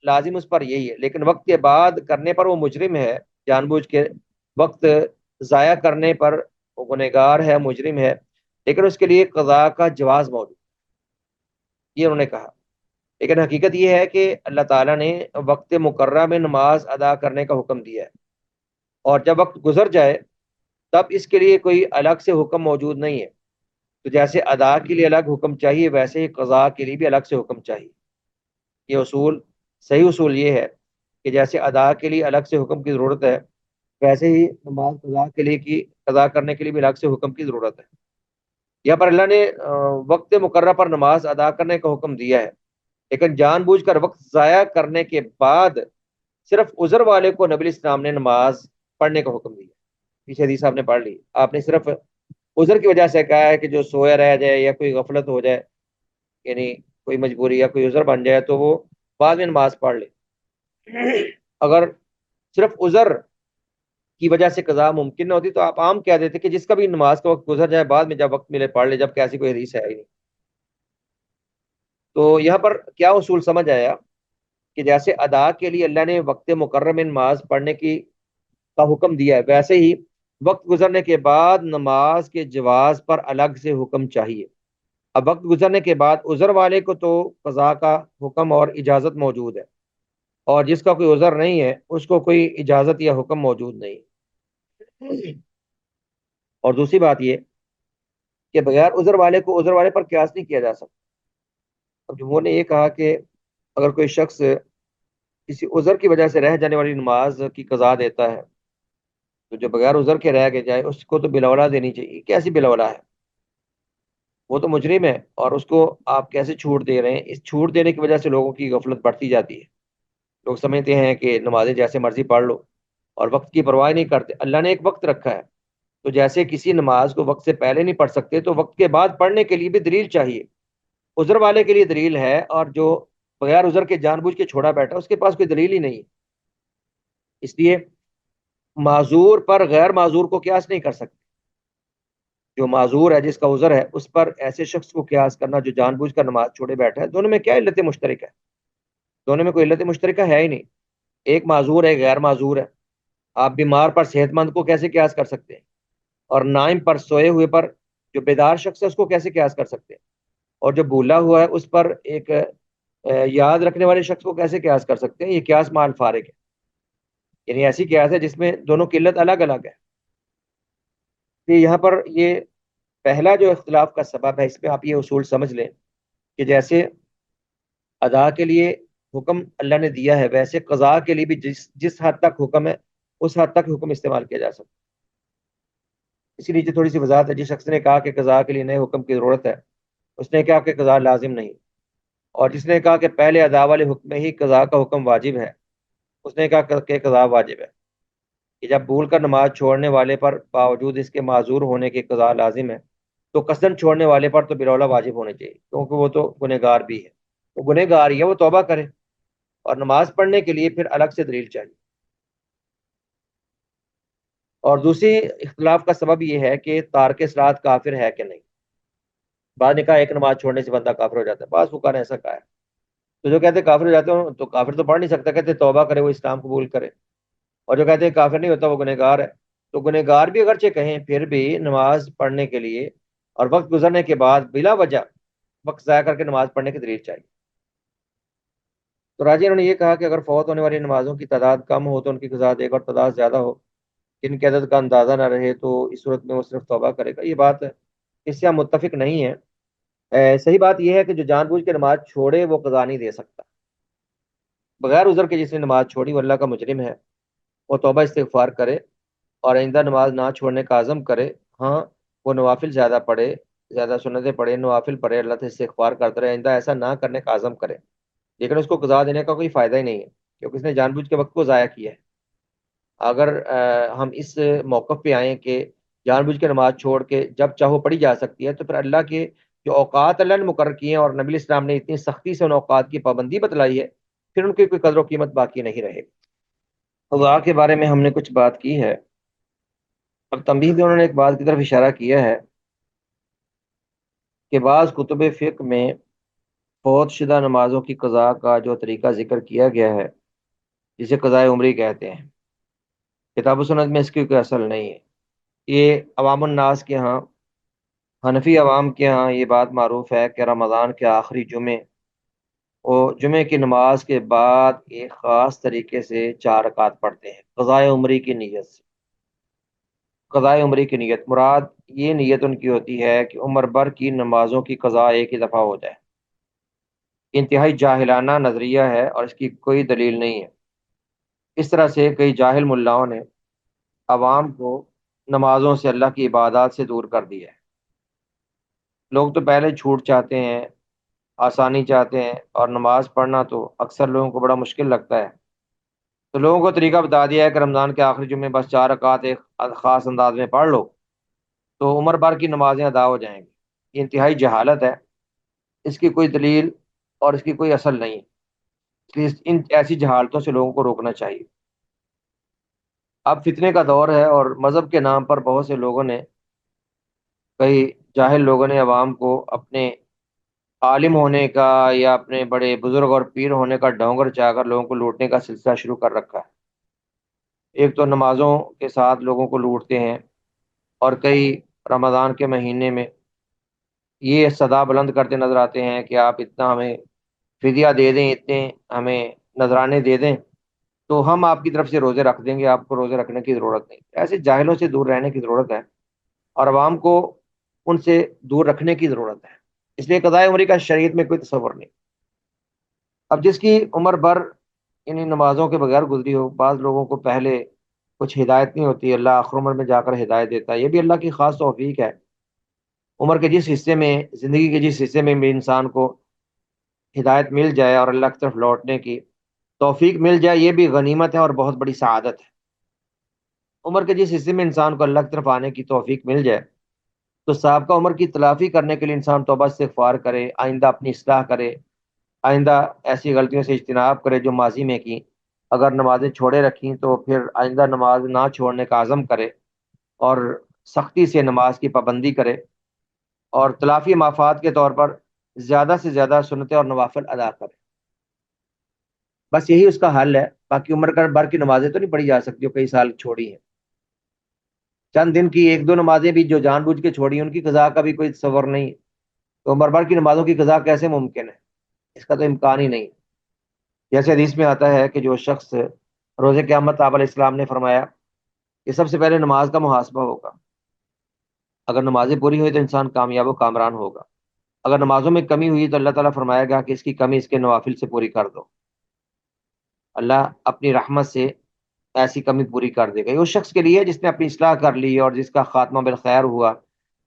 لازم اس پر یہی ہے، لیکن وقت کے بعد کرنے پر وہ مجرم ہے، جان بوجھ کے وقت ضائع کرنے پر وہ گنہگار ہے، مجرم ہے، لیکن اس کے لیے قضا کا جواز موجود. یہ انہوں نے کہا. لیکن حقیقت یہ ہے کہ اللہ تعالیٰ نے وقت مقررہ میں نماز ادا کرنے کا حکم دیا ہے، اور جب وقت گزر جائے تب اس کے لیے کوئی الگ سے حکم موجود نہیں ہے. تو جیسے ادا کے لیے الگ حکم چاہیے ویسے ہی قضا کے لیے بھی الگ سے حکم چاہیے. یہ اصول صحیح اصول یہ ہے کہ جیسے ادا کے لیے الگ سے حکم کی ضرورت ہے ویسے ہی نماز قضا کرنے کے لیے بھی الگ سے حکم کی ضرورت ہے. یہاں پر اللہ نے وقت مقررہ پر نماز ادا کرنے کا حکم دیا ہے، لیکن جان بوجھ کر وقت ضائع کرنے کے بعد صرف عذر والے کو نبی اسلام نے نماز پڑھنے کا حکم دیا. پیچھے حدیث آپ نے پڑھ لی، آپ نے صرف عذر کی وجہ سے کہا ہے کہ جو سویا رہ جائے یا کوئی غفلت ہو جائے، یعنی کوئی مجبوری یا کوئی عذر بن جائے تو وہ بعد میں نماز پڑھ لے. اگر صرف عذر کی وجہ سے قضا ممکن نہ ہوتی تو آپ عام کہہ دیتے کہ جس کا بھی نماز کا وقت گزر جائے بعد میں جب وقت ملے پڑھ لے، جب کیسی کوئی حدیث ہے ہی نہیں. تو یہاں پر کیا اصول سمجھ آیا کہ جیسے ادا کے لیے اللہ نے وقت مقرر میں نماز پڑھنے کا حکم دیا ہے، ویسے ہی وقت گزرنے کے بعد نماز کے جواز پر الگ سے حکم چاہیے. اب وقت گزرنے کے بعد عذر والے کو تو قضا کا حکم اور اجازت موجود ہے، اور جس کا کوئی عذر نہیں ہے اس کو کوئی اجازت یا حکم موجود نہیں. اور دوسری بات یہ کہ بغیر عذر والے کو عذر والے پر قیاس نہیں کیا جا سکتا. اب جمہور نے یہ کہا کہ اگر کوئی شخص کسی عذر کی وجہ سے رہ جانے والی نماز کی قضا دیتا ہے تو جو بغیر عذر کے رہ کے جائے اس کو تو بلا دینی چاہیے. کیسی بلا ہے؟ وہ تو مجرم ہے، اور اس کو آپ کیسے چھوٹ دے رہے ہیں؟ اس چھوٹ دینے کی وجہ سے لوگوں کی غفلت بڑھتی جاتی ہے. لوگ سمجھتے ہیں کہ نمازیں جیسے مرضی پڑھ لو اور وقت کی پرواہ نہیں کرتے. اللہ نے ایک وقت رکھا ہے، تو جیسے کسی نماز کو وقت سے پہلے نہیں پڑھ سکتے تو وقت کے بعد پڑھنے کے لیے بھی دلیل چاہیے. عذر والے کے لیے دلیل ہے، اور جو بغیر عذر کے جان بوجھ کے چھوڑا بیٹھا اس کے پاس کوئی دلیل ہی نہیں ہے. اس لیے معذور پر غیر معذور کو قیاس نہیں کر سکتے. جو معذور ہے، جس کا عذر ہے، اس پر ایسے شخص کو قیاس کرنا جو جان بوجھ کر نماز چھوڑے بیٹھا ہے، دونوں میں کیا علت مشترک ہے؟ دونوں میں کوئی علت مشترکہ ہے ہی نہیں. ایک معذور ہے، غیر معذور ہے. آپ بیمار پر صحت مند کو کیسے قیاس کر سکتے ہیں؟ اور نائم پر، سوئے ہوئے پر، جو بیدار شخص ہے اس کو کیسے قیاس کر سکتے ہیں؟ اور جو بھولا ہوا ہے اس پر ایک یاد رکھنے والے شخص کو کیسے قیاس کر سکتے ہیں؟ یہ قیاس مع الفارق ہے، یعنی ایسی قیاس ہے جس میں دونوں کی علت الگ الگ ہے. تو یہاں پر یہ پہلا جو اختلاف کا سبب ہے، اس میں آپ یہ اصول سمجھ لیں کہ جیسے ادا کے لیے حکم اللہ نے دیا ہے ویسے قضا کے لیے بھی جس حد تک حکم ہے اس حد تک حکم استعمال کیا جا سکتا. اسی لیے تھوڑی سی وضاحت ہے. جس شخص نے کہا کہ قضا کے لیے نئے حکم کی ضرورت ہے اس نے کہا کہ قضا لازم نہیں. اور جس نے کہا کہ پہلے ادا والے حکم ہی قضا کا حکم واجب ہے، اس نے کہا کہ قضا واجب ہے، کہ جب بھول کر نماز چھوڑنے والے پر باوجود اس کے معذور ہونے کی قضا لازم ہے، تو قصدن چھوڑنے والے پر تو بلا واجب ہونے چاہیے، کیونکہ وہ تو گنہگار بھی ہے، وہ گنہگار ہی ہے، وہ توبہ کرے، اور نماز پڑھنے کے لیے پھر الگ سے دلیل چاہیے۔ اور دوسری اختلاف کا سبب یہ ہے کہ تارک صلاۃ کافر ہے کہ نہیں۔ بعد نے کہا ایک نماز چھوڑنے سے بندہ کافر ہو جاتا ہے، بعض فقہا نے ایسا کہا ہے۔ تو جو کہتے ہیں کافر ہو جاتے ہیں، تو کافر تو پڑھ نہیں سکتا، کہتے ہیں توبہ کرے، وہ اسلام قبول کرے۔ اور جو کہتے ہیں کافر نہیں ہوتا، وہ گنہگار ہے۔ تو گنہگار بھی اگرچہ کہیں، پھر بھی نماز پڑھنے کے لیے اور وقت گزرنے کے بعد بلا وجہ وقت ضائع کر کے نماز پڑھنے کی دلیل چاہیے۔ تو راجی انہوں نے یہ کہا کہ اگر فوت ہونے والی نمازوں کی تعداد کم ہو تو ان کی قضا دے گا، اور تعداد زیادہ ہو، جن کی عدد کا اندازہ نہ رہے، تو اس صورت میں وہ صرف توبہ کرے گا۔ یہ بات اس سے ہم متفق نہیں ہے۔ صحیح بات یہ ہے کہ جو جان بوجھ کے نماز چھوڑے وہ قضا نہیں دے سکتا، بغیر عذر کے جس نے نماز چھوڑی وہ اللہ کا مجرم ہے، وہ توبہ استغفار کرے اور آئندہ نماز نہ چھوڑنے کا عزم کرے۔ ہاں، وہ نوافل زیادہ پڑھے، زیادہ سنتیں پڑھے، نوافل پڑھے، اللہ سے استغفار کرتا رہے، آئندہ ایسا نہ کرنے کا عزم کرے، لیکن اس کو قضا دینے کا کوئی فائدہ ہی نہیں ہے، کیونکہ اس نے جان بوجھ کے وقت کو ضائع کیا ہے۔ اگر ہم اس موقف پہ آئیں کہ جان بوجھ کے نماز چھوڑ کے جب چاہو پڑھی جا سکتی ہے، تو پھر اللہ کے جو اوقات اللہ نے مقرر کیے ہیں اور نبی اسلام نے اتنی سختی سے ان اوقات کی پابندی بتلائی ہے، پھر ان کی کوئی قدر و قیمت باقی نہیں رہے۔ خدا کے بارے میں ہم نے کچھ بات کی ہے، اب تنبیہ بھی انہوں نے ایک بات کی طرف اشارہ کیا ہے کہ بعض کتب فقہ میں فوت شدہ نمازوں کی قضا کا جو طریقہ ذکر کیا گیا ہے، جسے قضائے عمری کہتے ہیں، کتاب و سنت میں اس کی کوئی اصل نہیں ہے۔ یہ عوام الناس کے ہاں، حنفی عوام کے ہاں یہ بات معروف ہے کہ رمضان کے آخری جمعے اور جمعے کی نماز کے بعد ایک خاص طریقے سے 4 رکعت پڑھتے ہیں قضائے عمری کی نیت سے۔ قضائے عمری کی نیت مراد یہ نیت ان کی ہوتی ہے کہ عمر بھر کی نمازوں کی قضا ایک ہی دفعہ ہو جائے۔ انتہائی جاہلانہ نظریہ ہے اور اس کی کوئی دلیل نہیں ہے۔ اس طرح سے کئی جاہل ملاؤں نے عوام کو نمازوں سے، اللہ کی عبادات سے دور کر دیا ہے۔ لوگ تو پہلے چھوٹ چاہتے ہیں، آسانی چاہتے ہیں، اور نماز پڑھنا تو اکثر لوگوں کو بڑا مشکل لگتا ہے، تو لوگوں کو طریقہ بتا دیا ہے کہ رمضان کے آخری جمعے بس 4 رکعت ایک خاص انداز میں پڑھ لو تو عمر بھر کی نمازیں ادا ہو جائیں گی۔ یہ انتہائی جہالت ہے، اس کی کوئی دلیل اور اس کی کوئی اصل نہیں ہے، اس لیے ان ایسی جہالتوں سے لوگوں کو روکنا چاہیے۔ اب فتنے کا دور ہے، اور مذہب کے نام پر بہت سے لوگوں نے، کئی جاہل لوگوں نے عوام کو اپنے عالم ہونے کا یا اپنے بڑے بزرگ اور پیر ہونے کا ڈھونگر چاہ کر لوگوں کو لوٹنے کا سلسلہ شروع کر رکھا ہے۔ ایک تو نمازوں کے ساتھ لوگوں کو لوٹتے ہیں، اور کئی رمضان کے مہینے میں یہ صدا بلند کرتے نظر آتے ہیں کہ آپ اتنا ہمیں فدیہ دے دیں، اتنے ہمیں نذرانے دے دیں تو ہم آپ کی طرف سے روزے رکھ دیں گے، آپ کو روزے رکھنے کی ضرورت نہیں۔ ایسے جاہلوں سے دور رہنے کی ضرورت ہے، اور عوام کو ان سے دور رکھنے کی ضرورت ہے۔ اس لیے قضائے عمری کا شریعت میں کوئی تصور نہیں۔ اب جس کی عمر بھر انہیں نمازوں کے بغیر گزری ہو، بعض لوگوں کو پہلے کچھ ہدایت نہیں ہوتی، اللہ آخر عمر میں جا کر ہدایت دیتا ہے، یہ بھی اللہ کی خاص توفیق ہے۔ عمر کے جس حصے میں، زندگی کے جس حصے میں بھی انسان کو ہدایت مل جائے اور اللہ کی طرف لوٹنے کی توفیق مل جائے، یہ بھی غنیمت ہے اور بہت بڑی سعادت ہے۔ عمر کے جس حصے میں انسان کو اللہ کی طرف آنے کی توفیق مل جائے، تو سابقہ عمر کی تلافی کرنے کے لیے انسان توبہ استغفار کرے، آئندہ اپنی اصلاح کرے، آئندہ ایسی غلطیوں سے اجتناب کرے جو ماضی میں کی، اگر نمازیں چھوڑے رکھیں تو پھر آئندہ نماز نہ چھوڑنے کا عزم کرے، اور سختی سے نماز کی پابندی کرے، اور تلافی مافات کے طور پر زیادہ سے زیادہ سنتیں اور نوافل ادا کرے۔ بس یہی اس کا حل ہے، باقی عمر کا بھر کی نمازیں تو نہیں پڑھی جا سکتی جو کئی سال چھوڑی ہیں۔ چند دن کی ایک دو نمازیں بھی جو جان بوجھ کے چھوڑی ہیں، ان کی قضا کا بھی کوئی تصور نہیں، تو عمر بھر کی نمازوں کی قضا کیسے ممکن ہے؟ اس کا تو امکان ہی نہیں۔ جیسے حدیث میں آتا ہے کہ جو شخص روز قیامت آپ علیہ السلام نے فرمایا کہ سب سے پہلے نماز کا محاسبہ ہوگا، اگر نمازیں پوری ہوئی تو انسان کامیاب و کامران ہوگا، اگر نمازوں میں کمی ہوئی تو اللہ تعالیٰ فرمائے گا کہ اس کی کمی اس کے نوافل سے پوری کر دو، اللہ اپنی رحمت سے ایسی کمی پوری کر دے گا۔ یہ اس شخص کے لیے جس نے اپنی اصلاح کر لی اور جس کا خاتمہ بالخیر ہوا،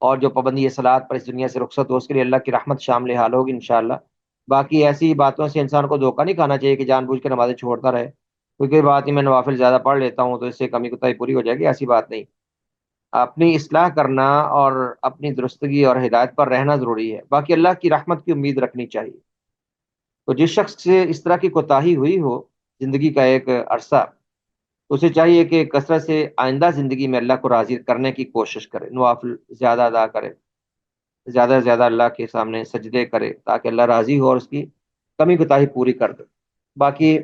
اور جو پابندی صلاۃ پر اس دنیا سے رخصت ہو، اس کے لیے اللہ کی رحمت شامل حال ہوگی انشاءاللہ۔ باقی ایسی باتوں سے انسان کو دھوکہ نہیں کھانا چاہیے کہ جان بوجھ کے نمازیں چھوڑتا رہے، کوئی بات نہیں میں نوافل زیادہ پڑھ لیتا ہوں تو اس سے کمی کوتاہی پوری ہو جائے گی، ایسی بات نہیں۔ اپنی اصلاح کرنا اور اپنی درستگی اور ہدایت پر رہنا ضروری ہے، باقی اللہ کی رحمت کی امید رکھنی چاہیے۔ تو جس شخص سے اس طرح کی کوتاہی ہوئی ہو زندگی کا ایک عرصہ، تو اسے چاہیے کہ کثرت سے آئندہ زندگی میں اللہ کو راضی کرنے کی کوشش کرے، نوافل زیادہ ادا کرے، زیادہ سے زیادہ اللہ کے سامنے سجدے کرے تاکہ اللہ راضی ہو اور اس کی کمی کوتاہی پوری کر دے۔ باقی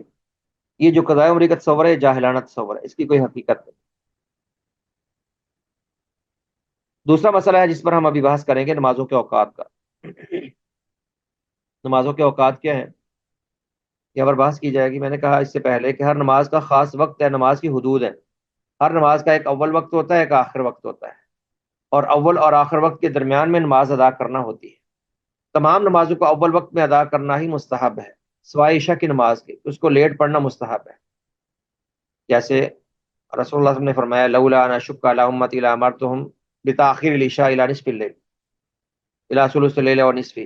یہ جو قضاء عمری کا تصور ہے، جاہلانہ تصور ہے، اس کی کوئی حقیقت نہیں۔ دوسرا مسئلہ ہے جس پر ہم ابھی بحث کریں گے، نمازوں کے اوقات کا۔ نمازوں کے اوقات کیا ہیں، یہ پر بحث کی جائے گی۔ میں نے کہا اس سے پہلے کہ ہر نماز کا خاص وقت ہے، نماز کی حدود ہے۔ ہر نماز کا ایک اول وقت ہوتا ہے، ایک آخر وقت ہوتا ہے، اور اول اور آخر وقت کے درمیان میں نماز ادا کرنا ہوتی ہے۔ تمام نمازوں کو اول وقت میں ادا کرنا ہی مستحب ہے، سوائے عشاء کی نماز کے، اس کو لیٹ پڑھنا مستحب ہے۔ جیسے رسول اللہ صلی اللہ علیہ وسلم نے فرمایا لولا ان اشق علی امتی لامرتهم بتاخیر العشاء الى نصف الليل الى ثلث الليل ونصف۔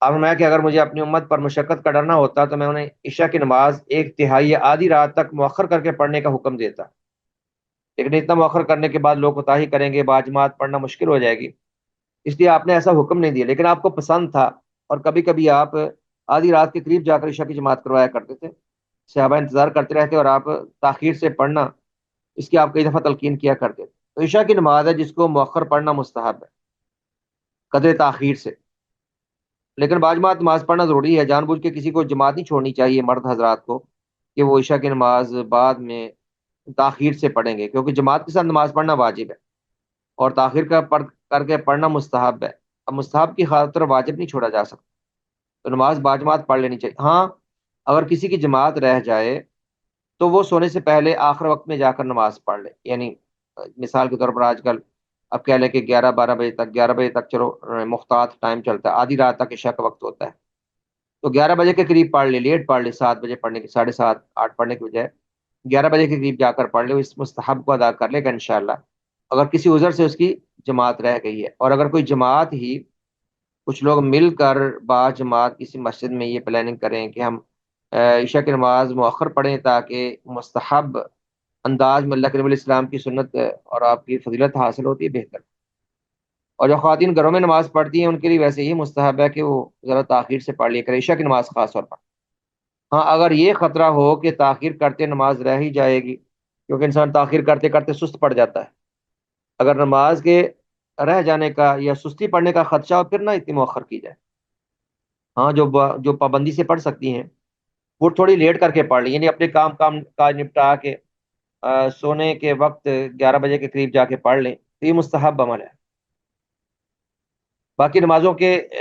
آپ فرمایا کہ اگر مجھے اپنی امت پر مشقت کا ڈرنا ہوتا تو میں انہیں عشاء کی نماز ایک تہائی یا آدھی رات تک مؤخر کر کے پڑھنے کا حکم دیتا، لیکن اتنا مؤخر کرنے کے بعد لوگ کوتاہی کریں گے، باجماعت پڑھنا مشکل ہو جائے گی، اس لیے آپ نے ایسا حکم نہیں دیا، لیکن آپ کو پسند تھا، اور کبھی کبھی آپ آدھی رات کے قریب جا کر عشاء کی جماعت کروایا کرتے تھے، صحابہ انتظار کرتے رہتے اور آپ تاخیر سے پڑھنا اس کی آپ کئی دفعہ تلقین کیا کرتے تھے۔ تو عشاء کی نماز ہے جس کو مؤخر پڑھنا مستحب ہے قدر تاخیر سے، لیکن باجماعت نماز پڑھنا ضروری ہے۔ جان بوجھ کے کسی کو جماعت نہیں چھوڑنی چاہیے مرد حضرات کو کہ وہ عشاء کی نماز بعد میں تاخیر سے پڑھیں گے، کیونکہ جماعت کے ساتھ نماز پڑھنا واجب ہے اور تاخیر کا کر کے پڑھنا مستحب ہے۔ اب مستحب کی خاطر واجب نہیں چھوڑا جا سکتا، تو نماز باجماعت پڑھ لینی چاہیے۔ ہاں اگر کسی کی جماعت رہ جائے تو وہ سونے سے پہلے آخر وقت میں جا کر نماز پڑھ لے، یعنی مثال کے طور پر آج کل اب کہہ لیں کہ 11-12 بجے تک، 11 بجے تک چلو محتاط ٹائم چلتا ہے، آدھی رات تک عشاء کا وقت ہوتا ہے، تو 11 بجے کے قریب پڑھ لے، لیٹ پڑھ لے، 7 بجے پڑھنے کی، 7:30 8 پڑھنے کی بجائے 11 بجے کے قریب جا کر پڑھ لے، وہ اس مستحب کو ادا کر لے گا انشاءاللہ، اگر کسی عذر سے اس کی جماعت رہ گئی ہے۔ اور اگر کوئی جماعت ہی کچھ لوگ مل کر با جماعت کسی مسجد میں یہ پلاننگ کریں کہ ہم عشاء کی نماز مؤخر پڑھیں تاکہ مستحب انداز میں اللہ کے نبی علیہ السلام کی سنت اور آپ کی فضیلت حاصل ہوتی ہے، بہتر۔ اور جو خواتین گھروں میں نماز پڑھتی ہیں ان کے لیے ویسے ہی مستحب ہے کہ وہ ذرا تاخیر سے پڑھ لیا کرے عشاء کی نماز خاص طور پر۔ ہاں اگر یہ خطرہ ہو کہ تاخیر کرتے نماز رہ ہی جائے گی، کیونکہ انسان تاخیر کرتے کرتے سست پڑ جاتا ہے، اگر نماز کے رہ جانے کا یا سستی پڑنے کا خدشہ ہو پھر نہ اتنی مؤخر کی جائے۔ ہاں جو پابندی سے پڑھ سکتی ہیں وہ تھوڑی لیٹ کر کے پڑھ لی، یعنی اپنے کام کام کاج نپٹا کے سونے کے وقت 11 بجے کے قریب جا کے پڑھ لیں، تو یہ مستحب عمل ہے۔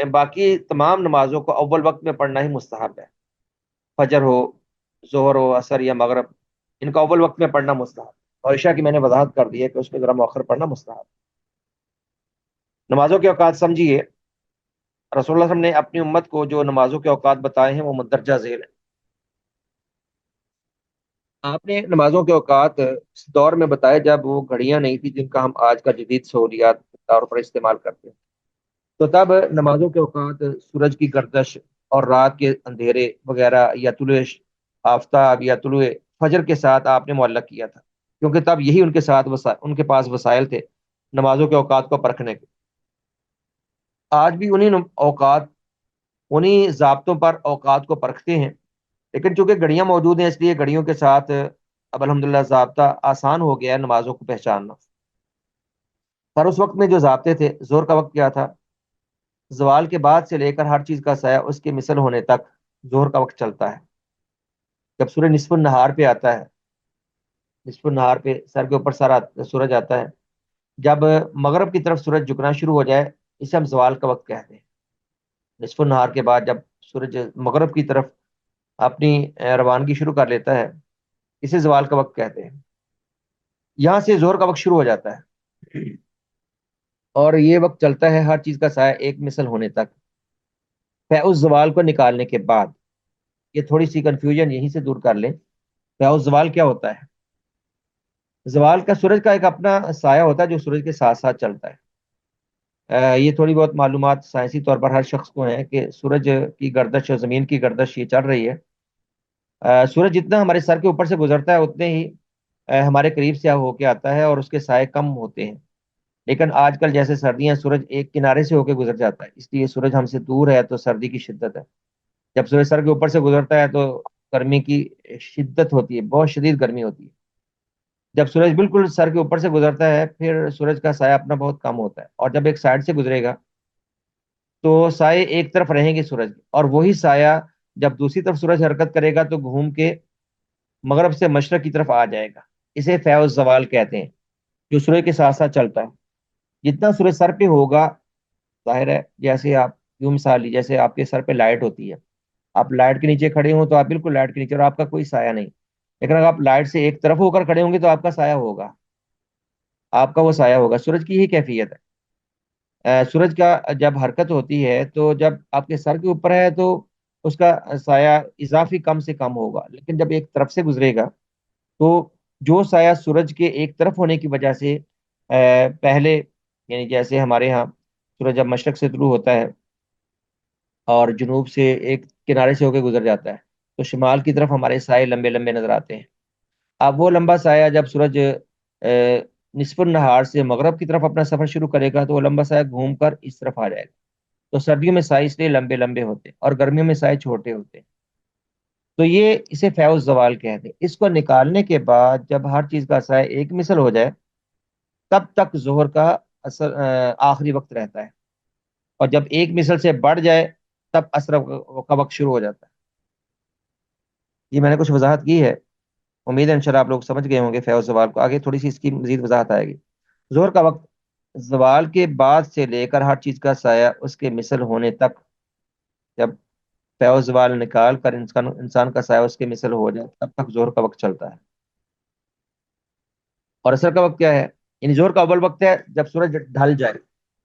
باقی تمام نمازوں کو اول وقت میں پڑھنا ہی مستحب ہے، فجر ہو، ظہر ہو، عصر یا مغرب، ان کا اول وقت میں پڑھنا مستحب، اور عشاء کی میں نے وضاحت کر دی ہے کہ اس میں ذرا مؤخر پڑھنا مستحب۔ نمازوں کے اوقات سمجھیے، رسول اللہ صلی اللہ علیہ وسلم نے اپنی امت کو جو نمازوں کے اوقات بتائے ہیں وہ مندرجہ ذیل ہیں۔ آپ نے نمازوں کے اوقات اس دور میں بتائے جب وہ گھڑیاں نہیں تھی جن کا ہم آج کا جدید سہولیات کے طور پر استعمال کرتے ہیں، تو تب نمازوں کے اوقات سورج کی گردش اور رات کے اندھیرے وغیرہ یا طلوع آفتاب یا طلوع فجر کے ساتھ آپ نے معلق کیا تھا، کیونکہ تب یہی ان کے ساتھ ان کے پاس وسائل تھے نمازوں کے اوقات کو پرکھنے کے۔ آج بھی اوقات انہی ضابطوں پر اوقات کو پرکھتے ہیں، لیکن چونکہ گھڑیاں موجود ہیں اس لیے گھڑیوں کے ساتھ اب الحمدللہ ضابطہ آسان ہو گیا ہے نمازوں کو پہچاننا۔ پر اس وقت میں جو ضابطے تھے، زور کا وقت کیا تھا، زوال کے بعد سے لے کر ہر چیز کا سایہ اس کے مثل ہونے تک زہر کا وقت چلتا ہے۔ جب سورج نصف النہار پہ آتا ہے، نصف النہار پہ سر کے اوپر سارا سورج آتا ہے، جب مغرب کی طرف سورج جھکنا شروع ہو جائے، اسے ہم زوال کا وقت کہتے ہیں۔ نصف النہار کے بعد جب سورج مغرب کی طرف اپنی روانگی شروع کر لیتا ہے، اسے زوال کا وقت کہتے ہیں۔ یہاں سے زہر کا وقت شروع ہو جاتا ہے اور یہ وقت چلتا ہے ہر چیز کا سایہ ایک مثل ہونے تک۔ اس زوال کو نکالنے کے بعد، یہ تھوڑی سی کنفیوژن یہیں سے دور کر لیں، اس زوال کیا ہوتا ہے؟ زوال کا سورج کا ایک اپنا سایہ ہوتا ہے جو سورج کے ساتھ ساتھ چلتا ہے، یہ تھوڑی بہت معلومات سائنسی طور پر ہر شخص کو ہیں کہ سورج کی گردش اور زمین کی گردش یہ چل رہی ہے. سورج جتنا ہمارے سر کے اوپر سے گزرتا ہے اتنے ہی ہمارے قریب سے ہو کے آتا ہے اور اس کے سائے کم ہوتے ہیں. لیکن آج کل جیسے سردیاں سورج ایک کنارے سے ہو کے گزر جاتا ہے، اس لیے سورج ہم سے دور ہے تو سردی کی شدت ہے. جب سورج سر کے اوپر سے گزرتا ہے تو گرمی کی شدت ہوتی ہے، بہت شدید گرمی ہوتی ہے. جب سورج بالکل سر کے اوپر سے گزرتا ہے پھر سورج کا سایہ اپنا بہت کم ہوتا ہے، اور جب ایک سائڈ سے گزرے گا تو سائے ایک طرف رہیں گے سورج کے، اور وہی سایہ جب دوسری طرف سورج حرکت کرے گا تو گھوم کے مغرب سے مشرق کی طرف آ جائے گا. اسے فیض زوال کہتے ہیں، جو سورج کے ساتھ ساتھ چلتا ہے. جتنا سورج سر پہ ہوگا، ظاہر ہے جیسے آپ یوں مثال لی، جیسے آپ کے سر پہ لائٹ ہوتی ہے، آپ لائٹ کے نیچے کھڑے ہوں تو آپ بالکل لائٹ کے نیچے اور آپ کا کوئی سایہ نہیں. لیکن اگر آپ لائٹ سے ایک طرف ہو کر کھڑے ہوں گے تو آپ کا سایہ ہوگا، آپ کا وہ سایہ ہوگا. سورج کی یہی کیفیت ہے. سورج کا جب حرکت ہوتی ہے تو جب آپ کے سر کے اوپر ہے تو اس کا سایہ اضافی کم سے کم ہوگا، لیکن جب ایک طرف سے گزرے گا تو جو سایہ سورج کے ایک طرف ہونے کی وجہ سے پہلے، یعنی جیسے ہمارے ہاں سورج جب مشرق سے طلوع ہوتا ہے اور جنوب سے ایک کنارے سے ہو کے گزر جاتا ہے تو شمال کی طرف ہمارے سائے لمبے لمبے نظر آتے ہیں. اب وہ لمبا سایہ جب سورج نصف النہار سے مغرب کی طرف اپنا سفر شروع کرے گا تو وہ لمبا سایہ گھوم کر اس طرف آ جائے گا. تو سردیوں میں سائے اس لیے لمبے لمبے ہوتے ہیں اور گرمیوں میں سائے چھوٹے ہوتے ہیں. تو یہ اسے فیض زوال کہتے ہیں. اس کو نکالنے کے بعد جب ہر چیز کا سایہ ایک مثل ہو جائے تب تک ظہر کا اثر آخری وقت رہتا ہے، اور جب ایک مثل سے بڑھ جائے تب عصر کا وقت شروع ہو جاتا ہے. یہ میں نے کچھ وضاحت کی ہے، امید ہے انشاءاللہ آپ لوگ سمجھ گئے ہوں گے فیض زوال کو. آگے تھوڑی سی اس کی مزید وضاحت آئے گی. ظہر کا وقت زوال کے بعد سے لے کر ہر چیز کا سایہ اس کے مثل ہونے تک. جب فیض زوال نکال کر انسان کا سایہ اس کے مثل ہو جائے تب تک ظہر کا وقت چلتا ہے. اور عصر کا وقت کیا ہے؟ یعنی ظہر کا اول وقت ہے جب سورج ڈھل جائے،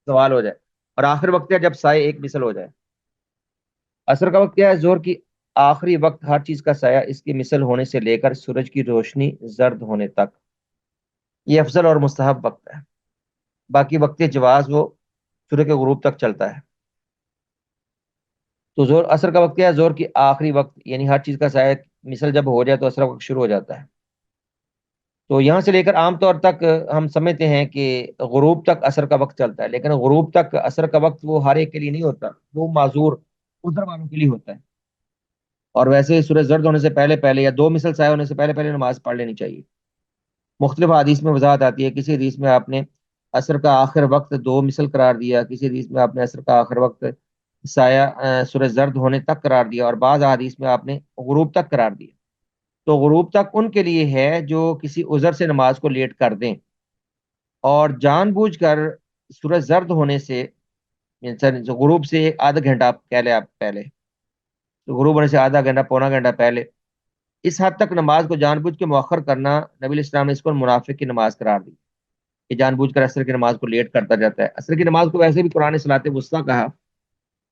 زوال ہو جائے، اور آخر وقت ہے جب سائے ایک مثل ہو جائے. عصر کا وقت کیا ہے؟ ظہر کی آخری وقت ہر چیز کا سایہ اس کی مثل ہونے سے لے کر سورج کی روشنی زرد ہونے تک. یہ افضل اور مستحب وقت ہے. باقی وقت جواز وہ سورج کے غروب تک چلتا ہے. تو زور عصر کا وقت کیا ہے؟ زور کی آخری وقت، یعنی ہر چیز کا سایہ مثل جب ہو جائے تو عصر کا وقت شروع ہو جاتا ہے. تو یہاں سے لے کر عام طور تک ہم سمجھتے ہیں کہ غروب تک عصر کا وقت چلتا ہے، لیکن غروب تک عصر کا وقت وہ ہر ایک کے لیے نہیں ہوتا، وہ معذور عذر والوں کے لیے ہوتا ہے. اور ویسے سورج زرد ہونے سے پہلے پہلے یا دو مثل سایہ ہونے سے پہلے پہلے نماز پڑھ لینی چاہیے. مختلف حدیث میں وضاحت آتی ہے. کسی حدیث میں آپ نے عصر کا آخر وقت دو مثل قرار دیا، کسی حدیث میں آپ نے عصر کا آخر وقت سایہ سورج زرد ہونے تک قرار دیا، اور بعض حدیث میں آپ نے غروب تک قرار دیا. تو غروب تک ان کے لیے ہے جو کسی عذر سے نماز کو لیٹ کر دیں اور جان بوجھ کر سورج زرد ہونے سے، یعنی غروب سے آدھا گھنٹہ آپ کہہ لیں، آپ پہلے تو غروب ہونے سے آدھا گھنٹہ پونا گھنٹہ پہلے اس حد تک نماز کو جان بوجھ کے مؤخر کرنا، نبی علیہ السلام نے اس کو منافق کی نماز قرار دی کہ جان بوجھ کر عصر کی نماز کو لیٹ کرتا جاتا ہے. عصر کی نماز کو ویسے بھی قرآن صلاۃ وسطیٰ کہا،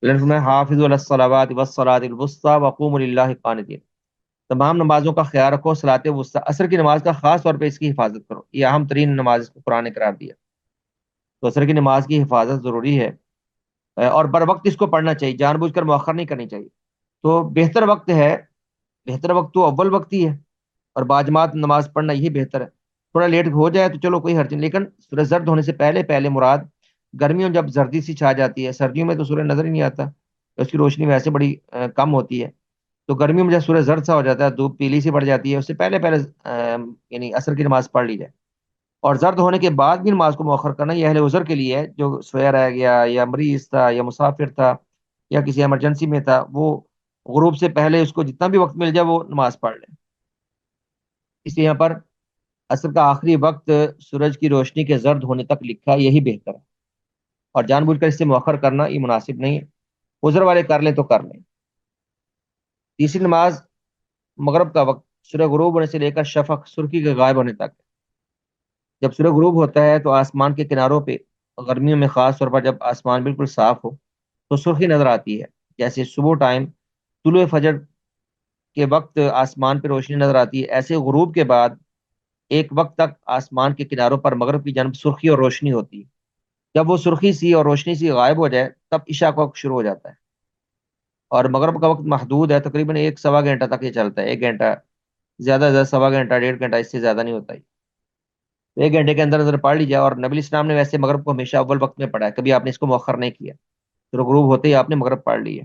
میں حافظ الصلاوات والصلاۃ الوسطیٰ وقوموا للہ قانتین. تمام نمازوں کا خیال رکھو، صلاۃ وسطیٰ عصر کی نماز کا خاص طور پہ اس کی حفاظت کرو. یہ اہم ترین نماز اس کو قرآن نے قرار دیا. تو عصر کی نماز کی حفاظت ضروری ہے، اور بر وقت اس کو پڑھنا چاہیے، جان بوجھ کر مؤخر نہیں کرنی چاہیے. تو بہتر وقت ہے، بہتر وقت تو اول وقت ہی ہے، اور باجماعت نماز پڑھنا یہی بہتر ہے. تھوڑا لیٹ ہو جائے تو چلو کوئی حرج نہیں، لیکن سورج زرد ہونے سے پہلے پہلے مراد گرمیوں جب زردی سی چھا جاتی ہے. سردیوں میں تو سورج نظر ہی نہیں آتا، اس کی روشنی ویسے بڑی کم ہوتی ہے. تو گرمیوں میں جب سورج زرد سا ہو جاتا ہے، دھوپ پیلی سی پڑ جاتی ہے، اس سے پہلے پہلے یعنی عصر کی نماز پڑھ لی جائے. اور زرد ہونے کے بعد بھی نماز کو مؤخر کرنا یہ اہل عذر کے لیے ہے، جو سویا رہ گیا یا مریض تھا یا مسافر تھا یا کسی ایمرجنسی میں تھا، وہ غروب سے پہلے اس کو جتنا بھی وقت مل جائے وہ نماز پڑھ لے. اس لیے یہاں پر عصر کا آخری وقت سورج کی روشنی کے زرد ہونے تک لکھا، یہی بہتر ہے. اور جان بوجھ کر اس سے مؤخر کرنا یہ مناسب نہیں ہے. عذر والے کر لیں تو کر لیں. تیسری نماز مغرب کا وقت سورج غروب ہونے سے لے کر شفق سرخی کے غائب ہونے تک. جب سورج غروب ہوتا ہے تو آسمان کے کناروں پہ، گرمیوں میں خاص طور پر جب آسمان بالکل صاف ہو تو سرخی نظر آتی ہے. جیسے صبح ٹائم طلوع فجر کے وقت آسمان پہ روشنی نظر آتی ہے، ایسے غروب کے بعد ایک وقت تک آسمان کے کناروں پر مغرب کی جانب سرخی اور روشنی ہوتی ہے. جب وہ سرخی سی اور روشنی سی غائب ہو جائے تب عشاء کا وقت شروع ہو جاتا ہے، اور مغرب کا وقت محدود ہے، تقریباً ایک سوا گھنٹہ تک یہ چلتا ہے، 1 گھنٹہ، زیادہ سے زیادہ سوا گھنٹہ، 1.5 گھنٹہ، اس سے زیادہ نہیں ہوتا ہے۔ تو 1 گھنٹے کے اندر اندر پڑھ لیجیے، اور نبی اسلام نے ویسے مغرب کو ہمیشہ اول وقت میں پڑھا ہے، کبھی آپ نے اس کو مؤخر نہیں کیا، تو غروب ہوتے ہی آپ نے مغرب پڑھ لی ہے۔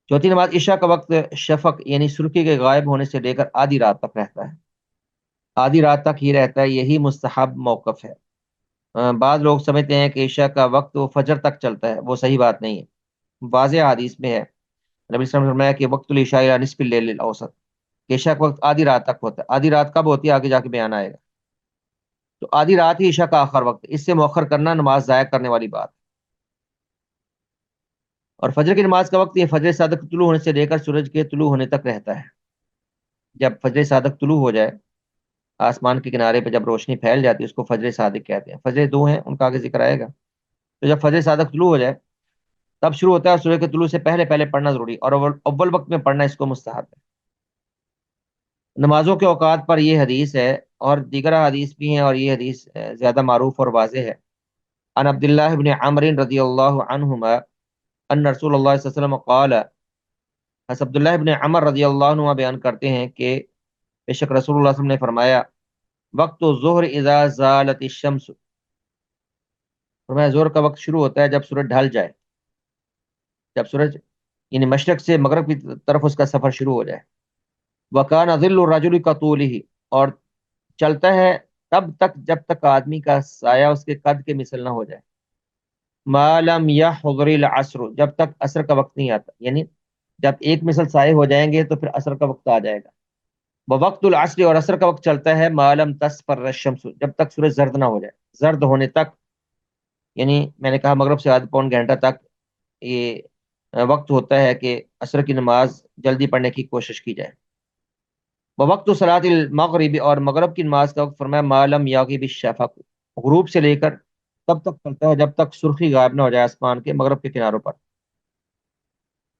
چوتھی نماز عشاء کا وقت شفق یعنی سرخی کے غائب ہونے سے لے کر آدھی رات تک رہتا ہے، آدھی رات تک ہی رہتا ہے، یہی مستحب موقف ہے۔ بعض لوگ سمجھتے ہیں کہ عشاء کا وقت وہ فجر تک چلتا ہے، وہ صحیح بات نہیں ہے۔ واضح حدیث میں ہے، نبی صلی اللہ علیہ وسلم نے فرمایا کہ وقت العشاء الی نصف اللیل الاوسط، کہ عشاء کا وقت آدھی رات تک ہوتا ہے۔ آدھی رات کب ہوتی ہے آگے جا کے بیان آئے گا، تو آدھی رات ہی عشاء کا آخر وقت ہے، اس سے مؤخر کرنا نماز ضائع کرنے والی بات ہے۔ اور فجر کی نماز کا وقت یہ فجر صادق طلوع ہونے سے لے کر سورج کے طلوع ہونے تک رہتا ہے۔ جب فجر صادق طلوع ہو جائے، آسمان کے کنارے پہ جب روشنی پھیل جاتی ہے، اس کو فجر صادق کہتے ہیں۔ فجر دو ہیں، ان کا آگے ذکر آئے گا۔ تو جب فجر صادق طلوع ہو جائے تب شروع ہوتا ہے، اور سورج کے طلوع سے پہلے پہلے پڑھنا ضروری، اور اول وقت میں پڑھنا اس کو مستحب ہے۔ نمازوں کے اوقات پر یہ حدیث ہے، اور دیگر حدیث بھی ہیں، اور یہ حدیث زیادہ معروف اور واضح ہے۔ عن عبداللہ بن عمر رضی اللہ عنہما ان رسول اللہ صلی اللہ علیہ وسلم قال، حضرت عبداللہ ابن عمر رضی اللہ عنہ بیان کرتے ہیں کہ بے شک رسول اللہ صلی اللہ علیہ وسلم نے فرمایا، وقت ظہر اذا زالت الشمس، فرمایا زہر کا وقت شروع ہوتا ہے جب سورج ڈھل جائے، جب سورج یعنی مشرق سے مغرب کی طرف اس کا سفر شروع ہو جائے۔ وکان ظل الرجل کطولہ، اور چلتا ہے تب تک جب تک آدمی کا سایہ اس کے قد کے مثل نہ ہو جائے۔ ما لم یحضر العصر، جب تک عصر کا وقت نہیں آتا، یعنی جب ایک مثل سائے ہو جائیں گے تو پھر عصر کا وقت آ جائے گا۔ وقت العصر، اور عصر کا وقت چلتا ہے ما لم تصفر الشمس، جب تک سورج زرد نہ ہو جائے، زرد ہونے تک، یعنی میں نے کہا مغرب سے آدھ پون گھنٹہ تک یہ وقت ہوتا ہے کہ عصر کی نماز جلدی پڑھنے کی کوشش کی جائے۔ وقت صلاۃ المغرب، اور مغرب کی نماز کا وقت فرمایا ما لم یغب الشفق، غروب سے لے کر تب تک چلتا ہے جب تک سرخی غائب نہ ہو جائے آسمان کے مغرب کے کناروں پر۔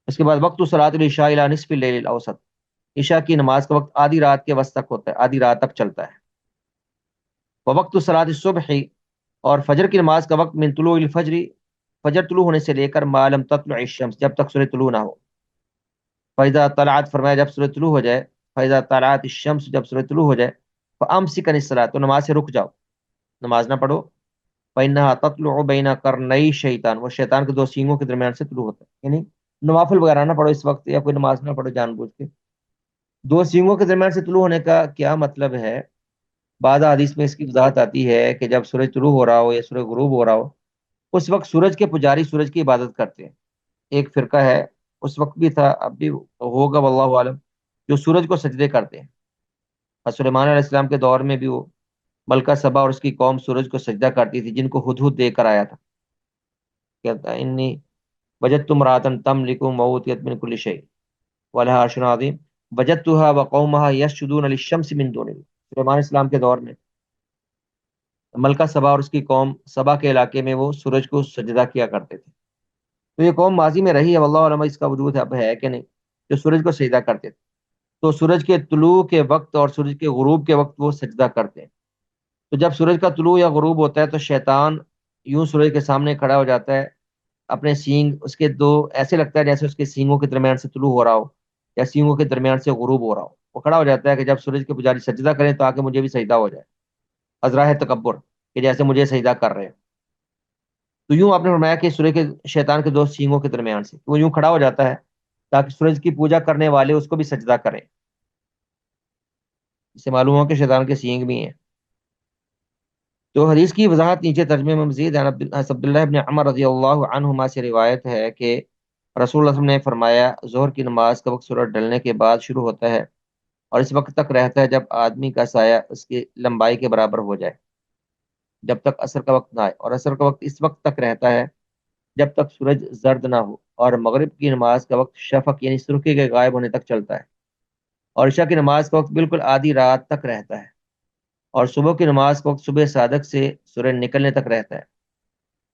اس کے بعد وقت صلاۃ العشاء الی نصف اللیل الاوسط، عشاء کی نماز کا وقت آدھی رات کے وسط تک ہوتا ہے، آدھی رات تک چلتا ہے۔ وقت صلاۃ الصبح، اور فجر کی نماز کا وقت من طلوع الفجر، فجر طلوع ہونے سے لے کر ما لم تطلع الشمس، جب تک سورج طلوع نہ ہو۔ فاذا طلعت، فرمایا جب سورج طلوع ہو جائے، فاذا طلعت الشمس، جب سورج طلوع ہو جائے، فامسک عن الصلاۃ، تو نماز سے رک جاؤ، نماز نہ پڑھو۔ فإنها تطلع بین قرنی شیطان، وہ شیطان کے دو سینگوں کے درمیان سے طلوع ہوتا ہے، یعنی نوافل وغیرہ نہ پڑھو اس وقت، یا کوئی نماز نہ پڑھو جان بوجھ کے۔ دو سینگوں کے درمیان سے طلوع ہونے کا کیا مطلب ہے؟ بعض حدیث میں اس کی وضاحت آتی ہے کہ جب سورج طلوع ہو رہا ہو یا سورج غروب ہو رہا ہو، اس وقت سورج کے پجاری سورج کی عبادت کرتے ہیں۔ ایک فرقہ ہے، اس وقت بھی تھا، اب بھی ہوگا واللہ عالم، جو سورج کو سجدے کرتے ہیں۔ اور سلیمان علیہ السلام کے دور میں بھی وہ ملکہ سبا اور اس کی قوم سورج کو سجدہ کرتی تھی، جن کو ہدہد دے کر آیا تھا، کہتا ہے انی وجدت امرأة تملکهم وأوتیت من كل شيء ولها عرش عظیم وجدتها وقومها يسجدون للشمس من دون الله۔ سلیمان علیہ السلام کے دور میں ملکہ سبا اور اس کی قوم سبا کے علاقے میں وہ سورج کو سجدہ کیا کرتے تھے۔ تو یہ قوم ماضی میں رہی ہے، واللہ علم اس کا وجود اب ہے کہ نہیں، جو سورج کو سجدہ کرتے تھے۔ تو سورج کے طلوع کے وقت اور سورج کے غروب کے وقت وہ سجدہ کرتے ہیں۔ تو جب سورج کا طلوع یا غروب ہوتا ہے تو شیطان یوں سورج کے سامنے کھڑا ہو جاتا ہے، اپنے سینگ اس کے دو ایسے لگتا ہے جیسے اس کے سینگوں کے درمیان سے طلوع ہو رہا ہو یا سینگوں کے درمیان سے غروب ہو رہا ہو۔ وہ کھڑا ہو جاتا ہے کہ جب سورج کے پجاری سجدہ کریں تو آگے مجھے بھی سجدہ ہو جائے، ازراہ تکبر، کہ جیسے مجھے سجدہ کر رہے ہیں۔ تو یوں آپ نے فرمایا کہ سورج کے شیطان کے دو سینگوں کے درمیان سے وہ یوں کھڑا ہو جاتا ہے تاکہ سورج کی پوجا کرنے والے اس کو بھی سجدہ کریں۔ اس سے معلوم ہو کہ شیطان کے سینگ بھی ہیں۔ تو حدیث کی وضاحت نیچے ترجمے میں مزید عبداللہ ابن عمر رضی اللہ عنہما سے روایت ہے کہ رسول اللہ صلی اللہ علیہ وسلم نے فرمایا، ظہر کی نماز کا وقت سورج ڈھلنے کے بعد شروع ہوتا ہے اور اس وقت تک رہتا ہے جب آدمی کا سایہ اس کی لمبائی کے برابر ہو جائے، جب تک عصر کا وقت نہ آئے، اور عصر کا وقت اس وقت تک رہتا ہے جب تک سورج زرد نہ ہو، اور مغرب کی نماز کا وقت شفق یعنی سرخی کے غائب ہونے تک چلتا ہے، اور عشاء کی نماز کا وقت بالکل آدھی رات تک رہتا ہے، اور صبح کی نماز کا وقت صبح صادق سے سورج نکلنے تک رہتا ہے۔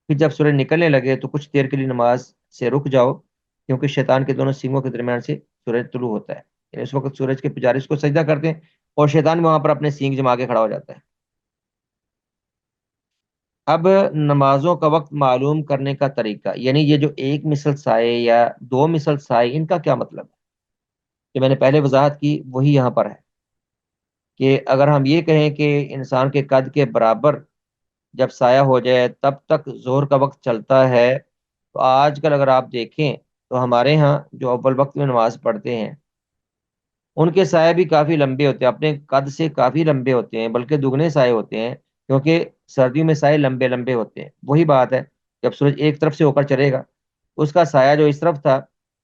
پھر جب سورج نکلنے لگے تو کچھ دیر کے لیے نماز سے رک جاؤ، کیونکہ شیطان کے دونوں سینگوں کے درمیان سے سورج طلوع ہوتا ہے، یعنی اس وقت سورج کے پجاری اس کو سجدہ کرتے ہیں اور شیطان بھی وہاں پر اپنے سینگ جما کے کھڑا ہو جاتا ہے۔ اب نمازوں کا وقت معلوم کرنے کا طریقہ، یعنی یہ جو ایک مثل سائے یا دو مثل سائے، ان کا کیا مطلب ہے؟ کہ میں نے پہلے وضاحت کی وہی یہاں پر ہے، کہ اگر ہم یہ کہیں کہ انسان کے قد کے برابر جب سایہ ہو جائے تب تک ظہر کا وقت چلتا ہے، تو آج کل اگر آپ دیکھیں تو ہمارے ہاں جو اول وقت میں نماز پڑھتے ہیں ان کے سائے بھی کافی لمبے ہوتے ہیں، اپنے قد سے کافی لمبے ہوتے ہیں، بلکہ دگنے سائے ہوتے ہیں، کیونکہ سردیوں میں سائے لمبے لمبے ہوتے ہیں۔ وہی بات ہے، جب سورج ایک طرف سے ہو کر چلے گا، اس کا سایہ جو اس طرف تھا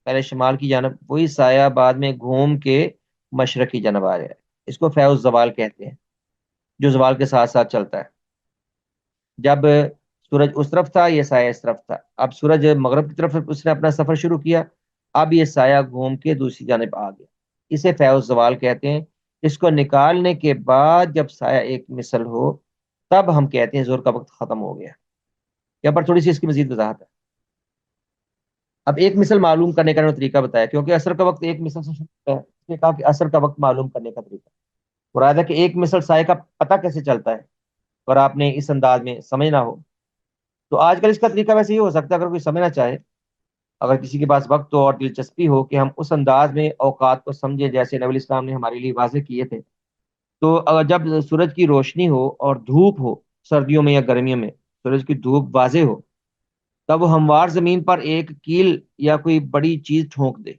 پہلے شمال کی جانب، وہی سایہ بعد میں گھوم کے مشرق کی جانب آ جائے، اس کو فیض زوال کہتے ہیں، جو زوال کے ساتھ ساتھ چلتا ہے۔ جب سورج اس طرف تھا یہ سایہ اس طرف تھا، اب سورج مغرب کی طرف اس نے اپنا سفر شروع کیا، اب یہ سایہ گھوم کے دوسری جانب آ گیا، اسے فیض زوال کہتے ہیں۔ اس کو نکالنے کے بعد جب سایہ ایک مثل ہو تب ہم کہتے ہیں ظہر کا وقت ختم ہو گیا۔ یہاں پر تھوڑی سی اس کی مزید وضاحت ہے۔ اب ایک مثل معلوم کرنے کا طریقہ بتایا، کیونکہ عصر کا وقت ایک مثل سے شروع ہوتا ہے، اس نے کہا کہ عصر کا وقت معلوم کرنے کا طریقہ مراد ہے کہ ایک مثل سائے کا پتہ کیسے چلتا ہے، اور آپ نے اس انداز میں سمجھنا ہو تو آج کل اس کا طریقہ ویسے یہ ہو سکتا ہے، اگر کوئی سمجھنا چاہے، اگر کسی کے پاس وقت ہو اور دلچسپی ہو کہ ہم اس انداز میں اوقات کو سمجھیں جیسے نبی اسلام نے ہمارے لیے واضح کیے تھے، تو اگر جب سورج کی روشنی ہو اور دھوپ ہو، سردیوں میں یا گرمیوں میں سورج کی دھوپ واضح ہو، تب وہ ہموار زمین پر ایک کیل یا کوئی بڑی چیز ٹھونک دے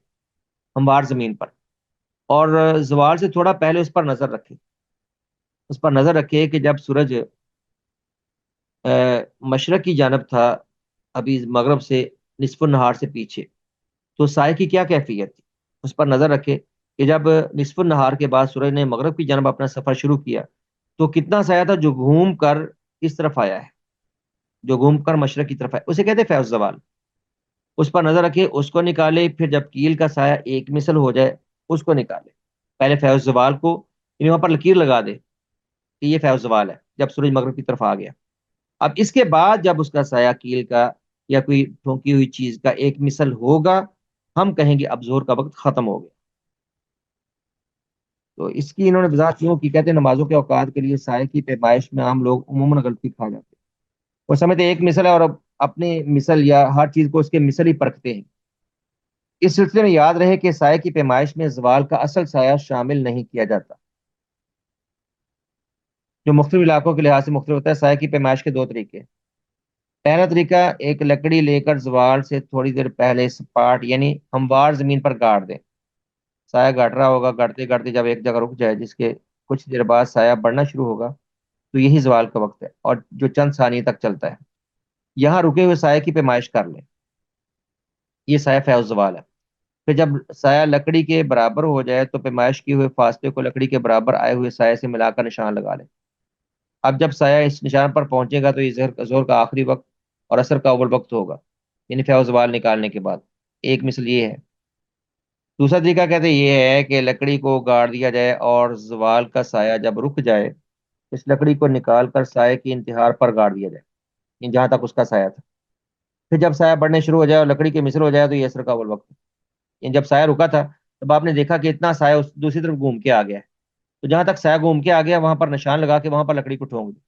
ہموار زمین پر، اور زوال سے تھوڑا پہلے اس پر نظر رکھے، اس پر نظر رکھے کہ جب سورج مشرق کی جانب تھا، ابھی مغرب سے نصف النہار سے پیچھے، تو سائے کی کیا کیفیت تھی، اس پر نظر رکھے کہ جب نصف النہار کے بعد سورج نے مغرب کی جانب اپنا سفر شروع کیا تو کتنا سایہ تھا جو گھوم کر اس طرف آیا ہے، جو گھوم کر مشرق کی طرف آیا، اسے کہتے ہیں فیض زوال۔ اس پر نظر رکھے، اس کو نکالے، پھر جب کیل کا سایہ ایک مثل ہو جائے اس کو نکالے، پہلے فیض زوال کو، یعنی وہاں پر لکیر لگا دے کہ یہ فیض زوال ہے جب سورج مغرب کی طرف آ گیا۔ اب اس کے بعد جب اس کا سایہ کیل کا یا کوئی ٹھونکی ہوئی چیز کا ایک مثل ہوگا، ہم کہیں گے اب ظہر کا وقت ختم ہو گیا۔ تو اس کی انہوں نے وضاحت کیوں کی، کہتے ہیں نمازوں کے اوقات کے لیے سائے کی پیمائش میں عام لوگ عموماً غلطی کھا جاتے ہیں، وہ سمجھتے ہیں ایک مثل ہے اور اب اپنے مثل یا ہر چیز کو اس کے مثل ہی پرکھتے ہیں۔ اس سلسلے میں یاد رہے کہ سائے کی پیمائش میں زوال کا اصل سایہ شامل نہیں کیا جاتا، جو مختلف علاقوں کے لحاظ سے مختلف ہوتا ہے۔ سائے کی پیمائش کے دو طریقے: پہلا طریقہ، ایک لکڑی لے کر زوال سے تھوڑی دیر پہلے سپاٹ یعنی ہموار زمین پر گاڑ دیں، سایہ گاڑ رہا ہوگا، گاڑتے گاڑتے جب ایک جگہ رک جائے جس کے کچھ دیر بعد سایہ بڑھنا شروع ہوگا تو یہی زوال کا وقت ہے، اور جو چند ثانیے تک چلتا ہے۔ یہاں رکے ہوئے سایہ کی پیمائش کر لیں، یہ سایہ فیض زوال ہے۔ پھر جب سایہ لکڑی کے برابر ہو جائے تو پیمائش کیے ہوئے فاصلے کو لکڑی کے برابر آئے ہوئے سایہ سے ملا کر نشان لگا لیں۔ اب جب سایہ اس نشان پر پہنچے گا تو یہ ظہر کا آخری وقت اور عصر کا اول وقت ہوگا، یعنی فیض زوال نکالنے کے بعد۔ ایک مثل یہ ہے۔ دوسرا طریقہ کہتے ہیں یہ ہے کہ لکڑی کو گاڑ دیا جائے اور زوال کا سایہ جب رک جائے اس لکڑی کو نکال کر سائے کی انتہار پر گاڑ دیا جائے، یعنی جہاں تک اس کا سایہ تھا۔ پھر جب سایہ بڑھنے شروع ہو جائے اور لکڑی کے مثل ہو جائے تو یہ عصر کا اول وقت ہے، یعنی جب سایہ رکا تھا تب آپ نے دیکھا کہ اتنا سایہ اس دوسری طرف گھوم کے آ گیا ہے، تو جہاں تک سایہ گھوم کے آ گیا وہاں پر نشان لگا کے وہاں پر لکڑی کو ٹھونک دیا،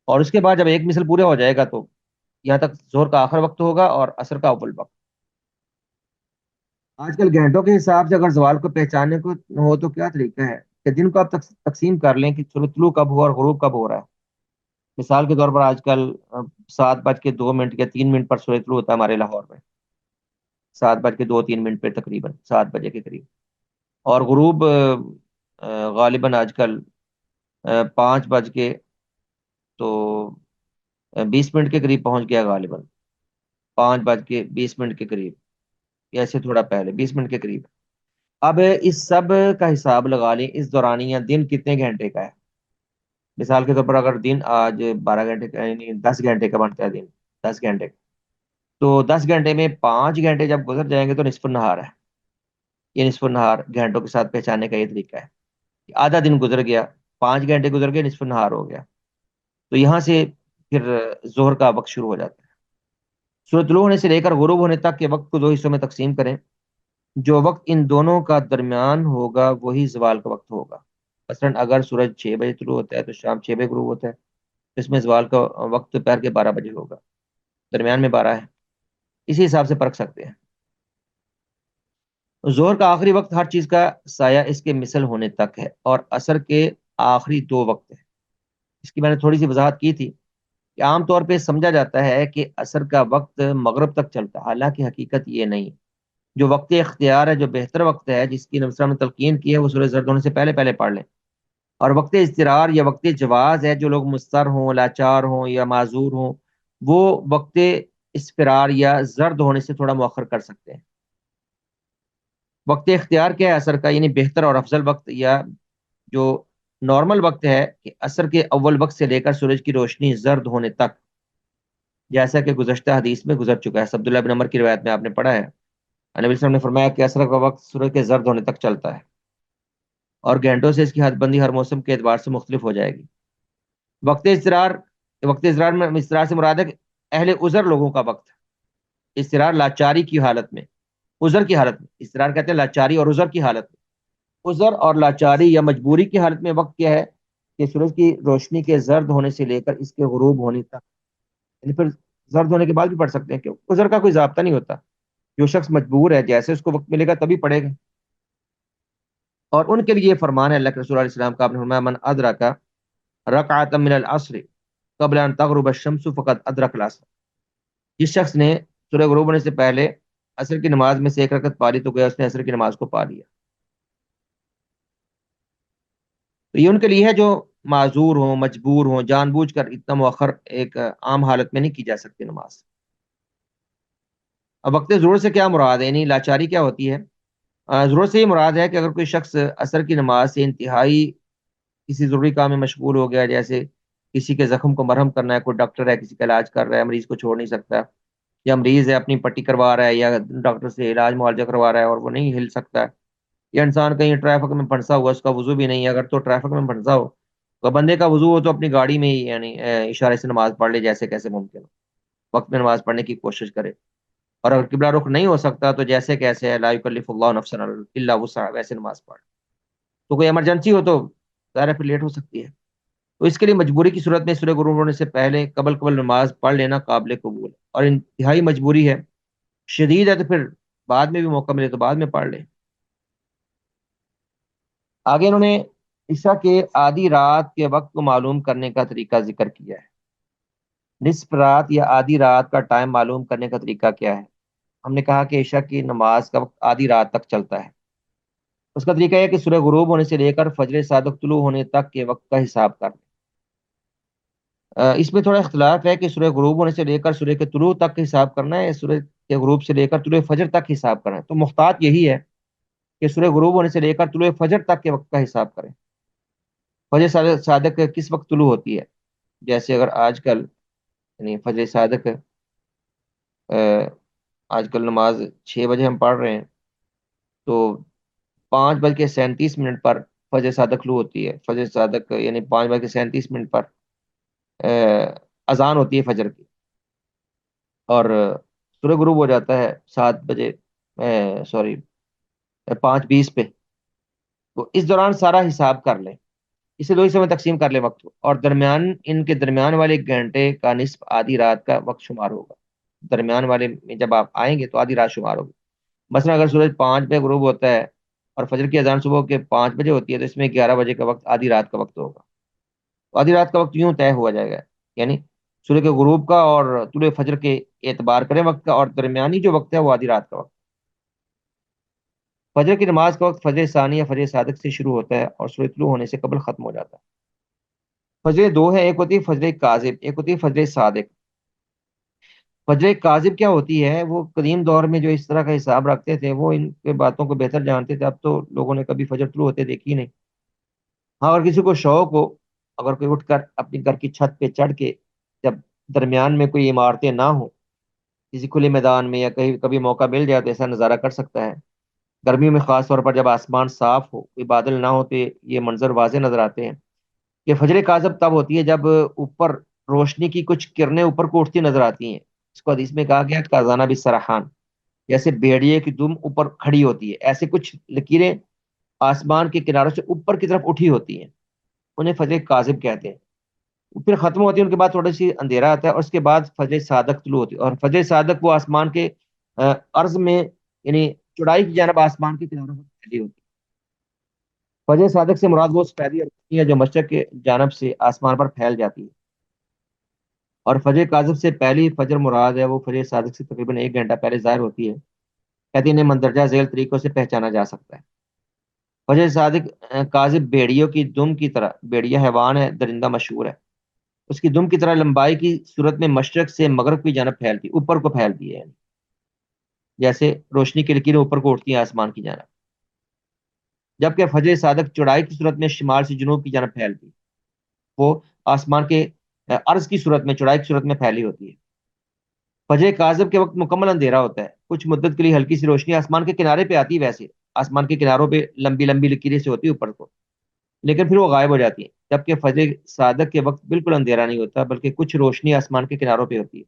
اور اس کے بعد جب ایک مثل پورا ہو جائے گا تو یہاں تک ظہر کا آخر وقت ہوگا اور عصر کا اول وقت۔ آج کل گھنٹوں کے حساب سے اگر زوال کو پہچاننے کو ہو تو کیا طریقہ ہے کہ دن کو آپ تقسیم کر لیں کہ سورج طلوع کب ہو اور غروب کب ہو رہا ہے۔ مثال کے طور پر آج کل 7:02 یا 3 منٹ پر سورج طلوع ہوتا ہے ہمارے لاہور میں، 7:02-3 پہ تقریباً 7 بجے کے قریب، اور غروب غالباً آج کل 5 بج کے تو 20 منٹ کے قریب پہنچ گیا غالباً، 5:20 کے قریب، یا ایسے تھوڑا پہلے 20 منٹ کے قریب۔ اب اس سب کا حساب لگا لیں، اس دورانیہ دن کتنے گھنٹے کا ہے۔ مثال کے طور پر اگر دن آج 12 گھنٹے کا یعنی 10 گھنٹے کا بنتا ہے دن، 10 گھنٹے کا، تو 10 گھنٹے میں 5 گھنٹے جب گزر جائیں گے تو نصف النہار ہے۔ یہ نصف النہار گھنٹوں کے ساتھ پہچاننے کا یہ طریقہ ہے کہ آدھا دن گزر گیا، 5 گھنٹے گزر گئے، نصف النہار ہو گیا، تو یہاں سے پھر ظہر کا وقت شروع ہو جاتا ہے۔ سورج طلوع ہونے سے لے کر غروب ہونے تک کے وقت کو دو حصوں میں تقسیم کریں، جو وقت ان دونوں کا درمیان ہوگا وہی زوال کا وقت ہوگا۔ مثلاً اگر سورج 6 بجے طلوع ہوتا ہے تو شام 6 بجے غروب ہوتا ہے، اس میں زوال کا وقت دوپہر کے 12 بجے ہوگا، درمیان میں 12 ہے، اسی حساب سے پرکھ سکتے ہیں۔ ظہر کا آخری وقت ہر چیز کا سایہ اس کے مثل ہونے تک ہے، اور عصر کے آخری 2 وقت ہیں۔ اس کی میں نے تھوڑی سی وضاحت کی تھی کہ عام طور پہ سمجھا جاتا ہے کہ عصر کا وقت مغرب تک چلتا ہے، حالانکہ حقیقت یہ نہیں۔ جو وقت اختیار ہے، جو بہتر وقت ہے، جس کی نبی صلی اللہ علیہ وسلم نے تلقین کی ہے، وہ سورج زرد ہونے سے پہلے پہلے پڑھ لیں۔ اور وقت اضطرار یا وقت جواز ہے، جو لوگ مضطر ہوں، لاچار ہوں یا معذور ہوں، وہ وقت اسفرار یا زرد ہونے سے تھوڑا مؤخر کر سکتے ہیں۔ وقت اختیار کیا ہے عصر کا، یعنی بہتر اور افضل وقت، یا جو نارمل وقت ہے کہ عصر کے اول وقت سے لے کر سورج کی روشنی زرد ہونے تک، جیسا کہ گزشتہ حدیث میں گزر چکا ہے۔ عبداللہ بن عمر کی روایت میں آپ نے پڑھا ہے، نبی صلی اللہ علیہ وسلم نے فرمایا کہ عصر کا وقت سورج کے زرد ہونے تک چلتا ہے، اور گھنٹوں سے اس کی حد بندی ہر موسم کے اعتبار سے مختلف ہو جائے گی۔ وقت اضطرار، وقت اضطرار میں اضطرار سے مراد ہے کہ اہل عذر لوگوں کا وقت، اضطرار لاچاری کی حالت میں، عذر کی حالت میں، اضطرار کہتے ہیں لاچاری اور عذر کی حالت میں۔ عذر اور لاچاری یا مجبوری کی حالت میں وقت کیا ہے کہ سورج کی روشنی کے زرد ہونے سے لے کر اس کے غروب ہونے تک، یعنی پھر زرد ہونے کے بعد بھی پڑھ سکتے ہیں، کہ عذر کا کوئی ضابطہ نہیں ہوتا۔ جو شخص مجبور ہے، جیسے اس کو وقت ملے گا تبھی پڑھے گا۔ اور ان کے لیے یہ فرمان ہے اللہ کے رسول علیہ السلام کا، آپ نے فرمایا من ادرک رکعۃ من العصر قبل ان تغرب الشمس فقد ادرک العصر۔ جس شخص نے سورج غروب ہونے سے پہلے عصر کی نماز میں سے ایک رکعت پا لی تو گیا اس نے عصر کی نماز کو پا لیا۔ تو یہ ان کے لیے ہے جو معذور ہوں، مجبور ہوں، جان بوجھ کر اتنا مؤخر ایک عام حالت میں نہیں کی جا سکتی نماز۔ اب وقت ضرورت سے کیا مراد ہے، یعنی لاچاری کیا ہوتی ہے؟ ضرورت سے یہ مراد ہے کہ اگر کوئی شخص عصر کی نماز سے انتہائی کسی ضروری کام میں مشغول ہو گیا، جیسے کسی کے زخم کو مرہم کرنا ہے، کوئی ڈاکٹر ہے کسی کا علاج کر رہا ہے، مریض کو چھوڑ نہیں سکتا، یا مریض ہے اپنی پٹی کروا رہا ہے یا ڈاکٹر سے علاج معالجہ کروا رہا ہے اور وہ نہیں ہل سکتا ہے، یا انسان کہیں ٹریفک میں پھنسا ہوا، اس کا وضو بھی نہیں ہے، اگر تو ٹریفک میں پھنسا ہو تو بندے کا وضو ہو تو اپنی گاڑی میں ہی یعنی اشارے سے نماز پڑھ لے جیسے کیسے ممکن ہو، وقت میں نماز پڑھنے کی کوشش کرے۔ اور اگر قبلہ رخ نہیں ہو سکتا تو جیسے کیسے ہے، لا یکلف اللہ نفسا الا وسعها، ویسے نماز پڑھ۔ تو کوئی ایمرجنسی ہو تو ظاہر ہے پھر لیٹ ہو سکتی ہے، تو اس کے لیے مجبوری کی صورت میں سورج غروب ہونے سے پہلے قبل قبل نماز پڑھ لینا قابل قبول ہے، اور انتہائی مجبوری ہے، شدید ہے، تو پھر بعد میں بھی موقع ملے تو بعد میں پڑھ لیں۔ آگے انہوں نے عشاء کے آدھی رات کے وقت کو معلوم کرنے کا طریقہ ذکر کیا ہے۔ نصف رات یا آدھی رات کا ٹائم معلوم کرنے کا طریقہ کیا ہے؟ ہم نے کہا کہ عشاء کی نماز کا وقت آدھی رات تک چلتا ہے۔ اس کا طریقہ یہ ہے کہ سورج غروب ہونے سے لے کر فجر صادق طلوع ہونے تک کے وقت کا حساب کر لیں۔ اس میں تھوڑا اختلاف ہے کہ سورج غروب ہونے سے لے کر سورج کے طلوع تک حساب کرنا ہے، یا سورج کے غروب سے لے کر طلوع فجر تک حساب کرنا ہے۔ تو محتاط یہی ہے کہ سورج غروب ہونے سے لے کر طلوع فجر تک کے وقت کا حساب کریں۔ فجر صادق کس وقت طلوع ہوتی ہے؟ جیسے اگر آج کل یعنی فجر صادق آج کل نماز 6 بجے ہم پڑھ رہے ہیں، تو 5:37 پر فجر صادق طلوع ہوتی ہے۔ فجر صادق یعنی 5:37 پر اذان ہوتی ہے فجر کی، اور سورج غروب ہو جاتا ہے 7 بجے، سوری 5:20 پہ۔ تو اس دوران سارا حساب کر لیں، اسے دو حصوں میں تقسیم کر لیں وقت کو، اور درمیان ان کے درمیان والے گھنٹے کا نصف آدھی رات کا وقت شمار ہوگا۔ درمیان والے میں جب آپ آئیں گے تو آدھی رات شمار ہوگی۔ مثلا اگر سورج 5 پہ غروب ہوتا ہے اور فجر کی اذان صبح کے 5 بجے ہوتی ہے، تو اس میں 11 بجے کا وقت آدھی رات کا وقت ہوگا۔ تو آدھی رات کا وقت یوں طے ہوا جائے گا، یعنی سورج کے غروب کا اور طلوع فجر کے اعتبار کریں وقت کا، اور درمیانی جو وقت ہے وہ آدھی رات کا وقت۔ فجر کی نماز کا وقت فجر ثانی یا فجر صادق سے شروع ہوتا ہے اور سورج طلوع ہونے سے قبل ختم ہو جاتا ہے۔ فجر دو ہے، ایک ہوتی ہے فجر کاذب، ایک ہوتی ہے فجر صادق۔ فجر کاذب کیا ہوتی ہے؟ وہ قدیم دور میں جو اس طرح کا حساب رکھتے تھے وہ ان کے باتوں کو بہتر جانتے تھے، اب تو لوگوں نے کبھی فجر طلوع ہوتے دیکھی نہیں۔ ہاں، اگر کسی کو شوق ہو، اگر کوئی اٹھ کر اپنی گھر کی چھت پہ چڑھ کے، جب درمیان میں کوئی عمارتیں نہ ہوں، کسی کھلے میدان میں یا کہیں کبھی موقع مل جائے تو ایسا نظارہ کر سکتا ہے۔ گرمیوں میں خاص طور پر جب آسمان صاف ہو، کوئی بادل نہ ہو، تو یہ منظر واضح نظر آتے ہیں۔ یہ فجر کاذب تب ہوتی ہے جب اوپر روشنی کی کچھ کرنیں اوپر کو اٹھتی نظر آتی ہیں۔ اس کو حدیث میں کہا گیا کازانہ بالسرحان، جیسے بھیڑیے کی دم اوپر کھڑی ہوتی ہے، ایسے کچھ لکیریں آسمان کے کناروں سے اوپر کی طرف اٹھی ہوتی ہیں، انہیں فجر کاذب کہتے ہیں۔ پھر ختم ہوتی ہے، ان کے بعد تھوڑی سی اندھیرا آتا ہے، اور اس کے بعد فجر صادق طلوع ہوتی ہے، اور فجر صادق وہ آسمان کے عرض میں، یعنی چڑائی کی جانب آسمان کے کناروں پر پھیلی ہوتی ہے۔ فجر صادق سے مراد وہ سفیدی اور روشنی ہے جو مشرق کے جانب سے آسمان پر پھیل جاتی ہے، اور فجر کاذب سے پہلی فجر مراد ہے وہ فجر صادق سے تقریباً 1 گھنٹہ پہلے ظاہر ہوتی ہے، کہتے ہیں انہیں مندرجہ ذیل طریقوں سے پہچانا جا سکتا ہے۔ فجر صادق کاذب بھیڑیوں کی دم کی طرح، بھیڑیا حیوان ہے، درندہ مشہور ہے، اس کی دم کی طرح لمبائی کی صورت میں مشرق سے مغرب کی جانب پھیلتی، اوپر کو پھیلتی ہے، جیسے روشنی کی لکیریں اوپر کو اٹھتی ہیں آسمان کی جانب، جبکہ فجر صادق چڑھائی کی صورت میں شمال سے جنوب کی جانب پھیلتی، وہ آسمان کے عرض کی صورت میں، چڑھائی کی صورت میں پھیلی ہوتی ہے۔ فجر کاذب کے وقت مکمل اندھیرا ہوتا ہے، کچھ مدت کے لیے ہلکی سی روشنی آسمان کے کنارے پہ آتی ہے، ویسے آسمان کے کناروں پہ لمبی لمبی لکیریں سے ہوتی ہے اوپر کو، لیکن پھر وہ غائب ہو جاتی ہیں، جبکہ فجر صادق کے وقت بالکل اندھیرا نہیں ہوتا بلکہ کچھ روشنی آسمان کے کناروں پہ ہوتی ہے،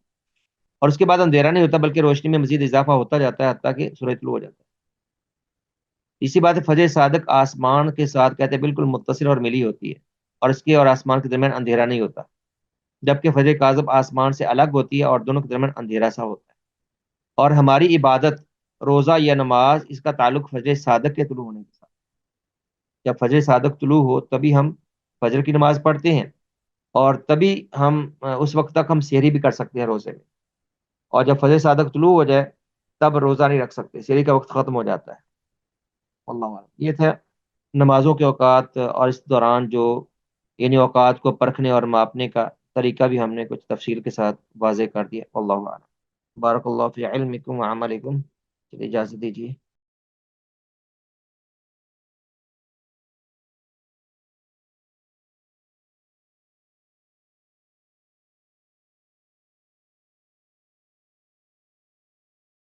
اور اس کے بعد اندھیرا نہیں ہوتا بلکہ روشنی میں مزید اضافہ ہوتا جاتا ہے حتیٰ کہ سورج طلوع ہو جاتا ہے۔ اسی بات ہے، فجر صادق آسمان کے ساتھ کہتے ہیں بالکل متصل اور ملی ہوتی ہے، اور اس کے اور آسمان کے درمیان اندھیرا نہیں ہوتا، جبکہ فجر کاذب آسمان سے الگ ہوتی ہے اور دونوں کے درمیان اندھیرا سا ہوتا ہے۔ اور ہماری عبادت، روزہ یا نماز، اس کا تعلق فجر صادق کے طلوع ہونے کے ساتھ، جب فجر صادق طلوع ہو تبھی ہم فجر کی نماز پڑھتے ہیں، اور تبھی ہم اس وقت تک ہم سحری بھی کر سکتے ہیں روزے میں، اور جب فجر صادق طلوع ہو جائے تب روزہ نہیں رکھ سکتے، سحری کا وقت ختم ہو جاتا ہے۔ اللہ اعلم۔ یہ تھا نمازوں کے اوقات، اور اس دوران جو یعنی اوقات کو پرکھنے اور ماپنے کا طریقہ بھی ہم نے کچھ تفصیل کے ساتھ واضح کر دیا۔ اللہ اعلم۔ بارک اللہ فی علمکم و عملکم۔ چلیے اجازت دیجیے۔